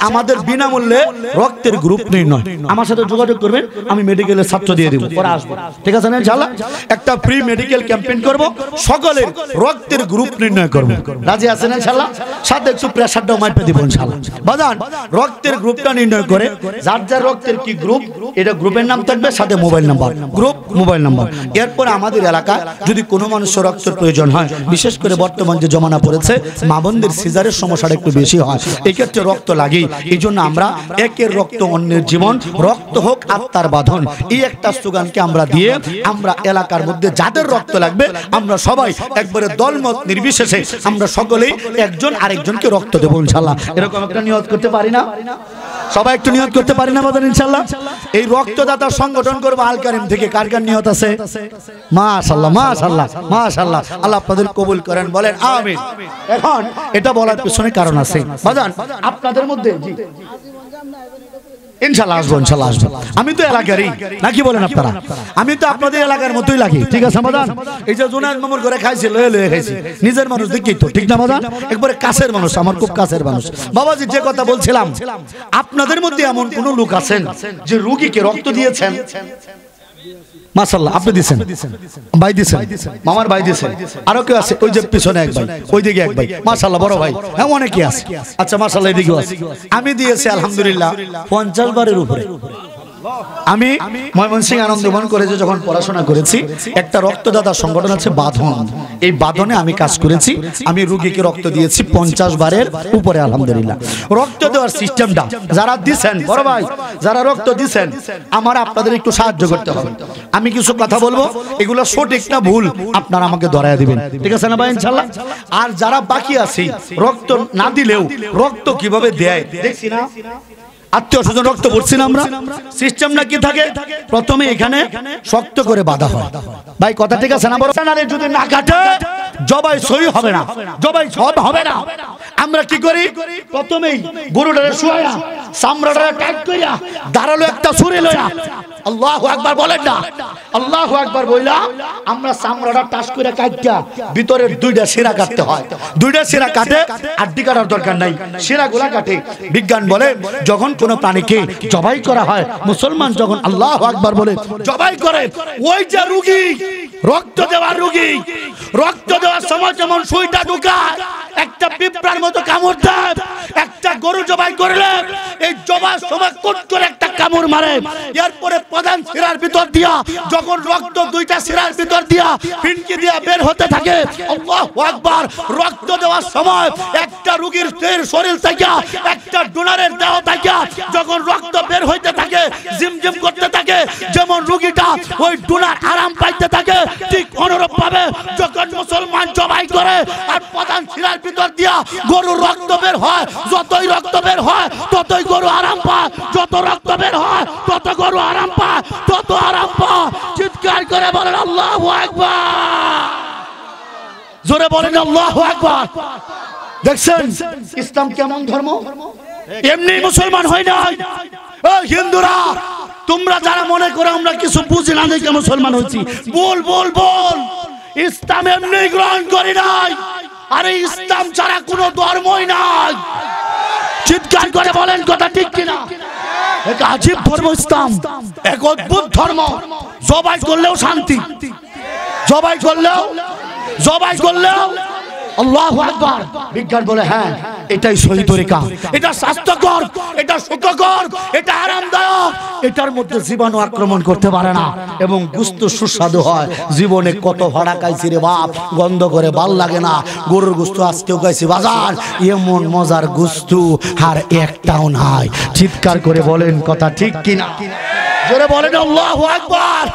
আমাদের বিনামূল্যে রক্তের গ্রুপ নির্ণয়। আমার সাথে যোগাযোগ করবেন, আমি মেডিকেলের ছাত্র দিয়ে দিব, পরে আসবো, ঠিক আছে না ইনশাআল্লাহ? একটা ফ্রি মেডিকেল ক্যাম্পেইন করব, সকলের রক্তের গ্রুপ নির্ণয় করব। রাজি আছেন ইনশাআল্লাহ? সাথে একটু প্রেসারটাও মাইপে দিব ইনশাআল্লাহ। বাজান রক্তের গ্রুপটা নির্ণয় করে যার যার রক্তের কি গ্রুপ, এটা গ্রুপের নাম থাকবে, সাথে mobile number, group mobile number. এরপর আমাদের এলাকায় যদি কোনো মানুষের রক্তের প্রয়োজন হয়, বিশেষ করে বর্তমান যে জমানা পড়েছে মা বোনদের সিজারের সমস্যাটা একটু বেশি হয়, এই ক্ষেত্রে রক্ত লাগে। এই জন্য আমরা একের রক্ত অন্যের জীবন, রক্ত হোক আত্মার বাঁধন, এই একটা স্লোগানকে আমরা দিয়ে আমরা এলাকার মধ্যে যাদের রক্ত লাগবে আমরা সবাই একবারে দলমত নির্বিশেষে আমরা সকলেই একজন আরেকজনকে রক্ত দেবো ইনশাআল্লাহ। এরকম একটা নিয়ত করতে পারি না? সবাই একটু নিয়ত করতে পারি না বাজান ইনশাআল্লাহ? এই রক্তদাতা সংগঠন করব আল কারিম থেকে। কার কার নিয়ত আছে? মাশাআল্লাহ মাশাআল্লাহ মাশাআল্লাহ। আল্লাহ আপনাদের কবুল করেন, বলেন আমিন। এখন এটা বলার পিছনে কারণ আছে বাজান আপনাদের মধ্যে। জি ইনশাআল্লাহ আসবো, ইনশাআল্লাহ আসবো। আমি তো এলাকারই নাকি বলেন আপনারা? আমি তো আপনাদের এলাকার মতোই লাগি, ঠিক আছে বাজান? এই যে জুনায়েদ মামুর ঘরে খাইছি, লয়ে লয়ে খাইছি, নিজের মানুষ দেখি তো, ঠিক না বাজান? একবারে কাছের মানুষ, আমার খুব কাছের মানুষ। বাবাজি যে কথা বলছিলাম, আপনাদের মধ্যে এমন কোন লোক আছেন যে রোগীকে রক্ত দিয়েছেন? মাশাআল্লাহ, আপনি দিয়েছেন, ভাই দিয়েছেন, মামার ভাই দিয়েছেন, আরো কেউ আছে? ওই যে পিছনে এক ভাই, ওইদিকে এক ভাই, মাশাআল্লাহ বড় ভাই, হ্যাঁ অনেকে আছে। আচ্ছা মাশাআল্লাহ, এদিকেও আছে। আমি দিয়েছি আলহামদুলিল্লাহ 50 বারের উপরে। আমি ময়মনসিংহ আনন্দবন কলেজে যখন পড়াশোনা করেছি, একটা রক্তদাতা সংগঠন আছে বাঁধন, এই বাঁধনে আমি কাজ করেছি। আমি রোগীকে রক্ত দিয়েছি 50 বারের উপরে আলহামদুলিল্লাহ। রক্ত দেওয়ার সিস্টেমটা যারা দিচ্ছেন বড় ভাই, যারা রক্ত দিচ্ছেন, আমার আপনাদের একটু সাহায্য করতে হবে। আমি কিছু কথা বলবো, এগুলো সঠিক না ভুল আপনারা আমাকে ধরায় দিবেন, ঠিক আছে না ভাই ইনশাআল্লাহ। আর যারা বাকি আছে রক্ত না দিলেও রক্ত কিভাবে দেয় দেখছি না, আত্মীয় স্বজন রক্ত পড়ছি না আমরা, সিস্টেমটা কি থাকে, প্রথমে এখানে শক্ত করে বাঁধা হয়। ভাই কথা ঠিক আছে না? বড় যদি না কাটে জবাই সই হবে না, জবাই সব হবে না। আমরা কি করি, প্রথমেই গরুটারে শুয়ায়া চামড়াটারে টাইট কইরা দাঁড়ালো একটা ছুরি লইয়া আল্লাহু আকবার বলেন না, আল্লাহু আকবার বইলা আমরা চামড়াটা টাচ করে কাটটা ভিতরের দুইটা শিরা কাটতে হয়। দুইটা শিরা কাটে, আড্ডি কাটার দরকার নাই, শিরাগুলা কাটে। বিজ্ঞান বলে যখন কোন প্রাণীকে জবাই করা হয়, মুসলমান যখন আল্লাহু আকবার বলে জবাই করে, ওই যে রোগী রক্ত দেওয়ার রোগী রক্ত দেওয়ার সময় যেমন সুইটা ঢুকায়, একটা পিঁপড়ার মতো কামড় দেয়। একটা গরু জবাই করলে এই জবার সময় কোট করে একটা কামড় মারে, এরপরে প্রধান শিরার ভিতর দিয়া যখন রক্ত দুইটা শিরার ভিতর দিয়া ফিনকি দিয়া বের হতে থাকে, আল্লাহু আকবার, রক্ত দেওয়ার সময় একটা রোগীর শরীর থেকে, একটা ডোনারের দেহ থেকে যখন রক্ত বের হইতে থাকে, জিমজিম করতে থাকে, যেমন রোগীটা ওই ডোনার আরাম পাইতে থাকে, ঠিক অনুরূপ ভাবে যখন মুসলমান জবাই করে আর প্রধান শিরার ভিতর দিয়া গরুর রক্ত বের হয়, যতই রক্ত বের হয় ততই গরু আরাম পায়, যত রক্ত বের হয় তত গরু আরাম পায়, তত আরাম পায়। চিৎকার করে বলেন আল্লাহু আকবার, জোরে বলেন আল্লাহু আকবার। দেখছেন ইসলাম কেমন ধর্ম, এমনি মুসলমান হয় না। ও হিন্দুরা, তোমরা যারা মনে করো আমরা কিছু বুঝি না দেখে মুসলমান হয়েছি, বল বল বল, ইসলাম এমনি গ্রহণ করি নাই। আরে ইসলাম ছাড়া কোনো ধর্মই নাই। চিৎকার করে বলেন কথা ঠিক কিনা? এক আজীব ধর্ম ইসলাম, এক অদ্ভুত ধর্ম। জবাই করলেও শান্তি, জবাই করলেও আল্লাহু আকবার। বিজ্ঞান বলে হ্যাঁ, এটাই সহি তরিকা, এটা স্বাস্থ্যকর, এটা সুখকর, এটা আরামদায়ক, এটার মধ্যে জীবাণু আক্রমণ করতে পারে না এবং গোশত সুস্বাদু হয়। জীবনে কত ভাড়া খাইছি রে বাপ, গন্ধ করে ভাল লাগে না। গরুর গোশত আজকেও খাইছি বাজার, এমন মজার গোশত আর একটাও নাই। চিৎকার করে বলেন কথা ঠিক কিনা? জোরে বলেন আল্লাহু আকবার।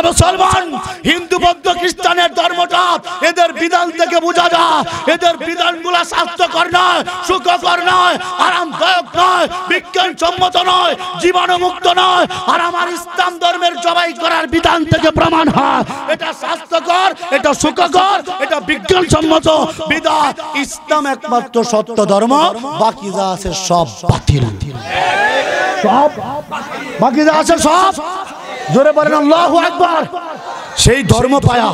মুসলমান, হিন্দু, বৌদ্ধ, খ্রিস্টানের ধর্মটা এদের বিধান থেকে বোঝা যায়, এদের বিধানগুলো স্বাস্থ্যকর নয়, সুখকর নয়, আরামদায়ক নয়, বিজ্ঞানসম্মত নয়, জীবাণুমুক্ত নয়। আর আমার ইসলাম ধর্মের জবাই করার বিধান থেকে প্রমাণ হয় এটা স্বাস্থ্যকর, এটা সুখকর, এটা বিজ্ঞানসম্মত বিধান। ইসলাম একমাত্র সত্য ধর্ম, বাকি যা আছে সব বাতিল, সব বাকি যা আছে সব। জোরে বলেন আল্লাহু আকবার। সেই ধর্ম পায়া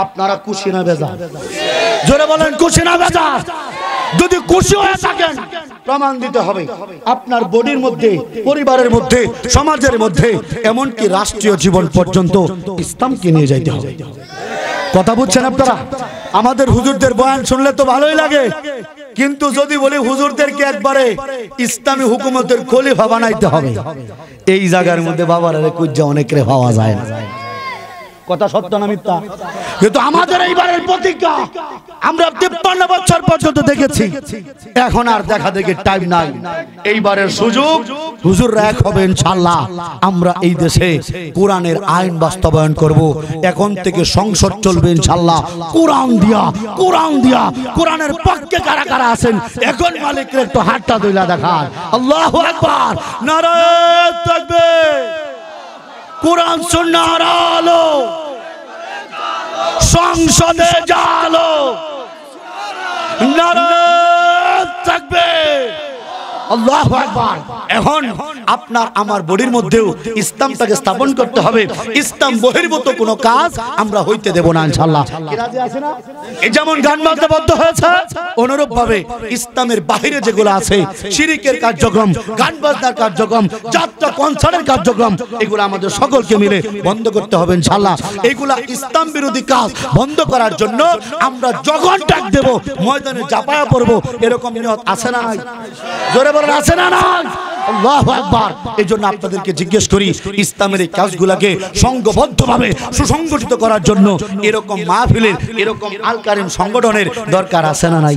আপনারা খুশি না বেজার? জোরে বলেন খুশি না বেজার? যদি খুশি হয়ে থাকেন প্রমাণ দিতে হবে আপনার বডির মধ্যে, পরিবারের মধ্যে, সমাজের মধ্যে, এমনকি রাষ্ট্রীয় জীবন পর্যন্ত ইসলামকে নিয়ে যাইতে হবে। কথা বুঝছেন আপনারা? আমাদের হুজুরদের বয়ান শুনলে তো ভালোই লাগে, কিন্তু যদি বলি হুজুরদেরকে একবারে ইসলামী হুকুমতের খলিফা বানাইতে হবে, এই জায়গার মধ্যে বাবারে কুজ্জা অনেকরে পাওয়া যায় না। কথা সত্য না মিথ্যা? কিন্তু আমাদের এইবারের প্রতিজ্ঞা আমরা 53 বছর পর্যন্ত দেখেছি, এখন আর দেখা দেখে টাইম নাই। এইবারের সুযোগ হুজুররা এক হবে ইনশাআল্লাহ। আমরা এই দেশে কোরআনের আইন বাস্তবায়ন করব। এখন থেকে সংসদ চলবে ইনশাআল্লাহ কোরআন দিয়া, কোরআন দিয়া। কোরআনের পক্ষে কারা কারা আছেন এখন মালিকরে একটু হাতটা দুইলা দেখান। আল্লাহু আকবার, নারায়ে তাকবীর। কোরআন সুন্নাহর আলো সংসদে জালো, নারায়ে তাকবীর, আল্লাহু আকবার। এখন আপনার আমার বডির মধ্যেও ইসলামটাকে স্থাপন করতে হবে। ইসলাম বহির্ভূত কোনো কাজ আমরা হইতে দেব না ইনশাআল্লাহ। কি রাজি আছে না? এই যেমন গান বাজনা বন্ধ হয়েছে, অনুরূপ ভাবে ইসলামের বাহিরে যেগুলো আছে, শিরকের কার্যক্রম, গান বাজনার কার্যক্রম, যাত্রা কনসার্টের কার্যক্রম, এগুলো আমাদের সকলকে মিলে বন্ধ করতে হবে ইনশাআল্লাহ। এগুলা ইসলাম বিরোধী কাজ বন্ধ করার জন্য আমরা জগন ডাক দেব, ময়দানে ঝাঁপায়া পড়ব, এরকম নিয়ত আছে না নাই? জোরে বলেন আছে না নাই? আল্লাহু আকবার। এজন্য আপনাদেরকে জিজ্ঞেস করি, ইসলামের এই কাজগুলোকে সংঘবদ্ধভাবে সুসংগঠিত করার জন্য এরকম মাহফিলের, এরকম আল কারিম সংগঠনের দরকার আছে না নাই?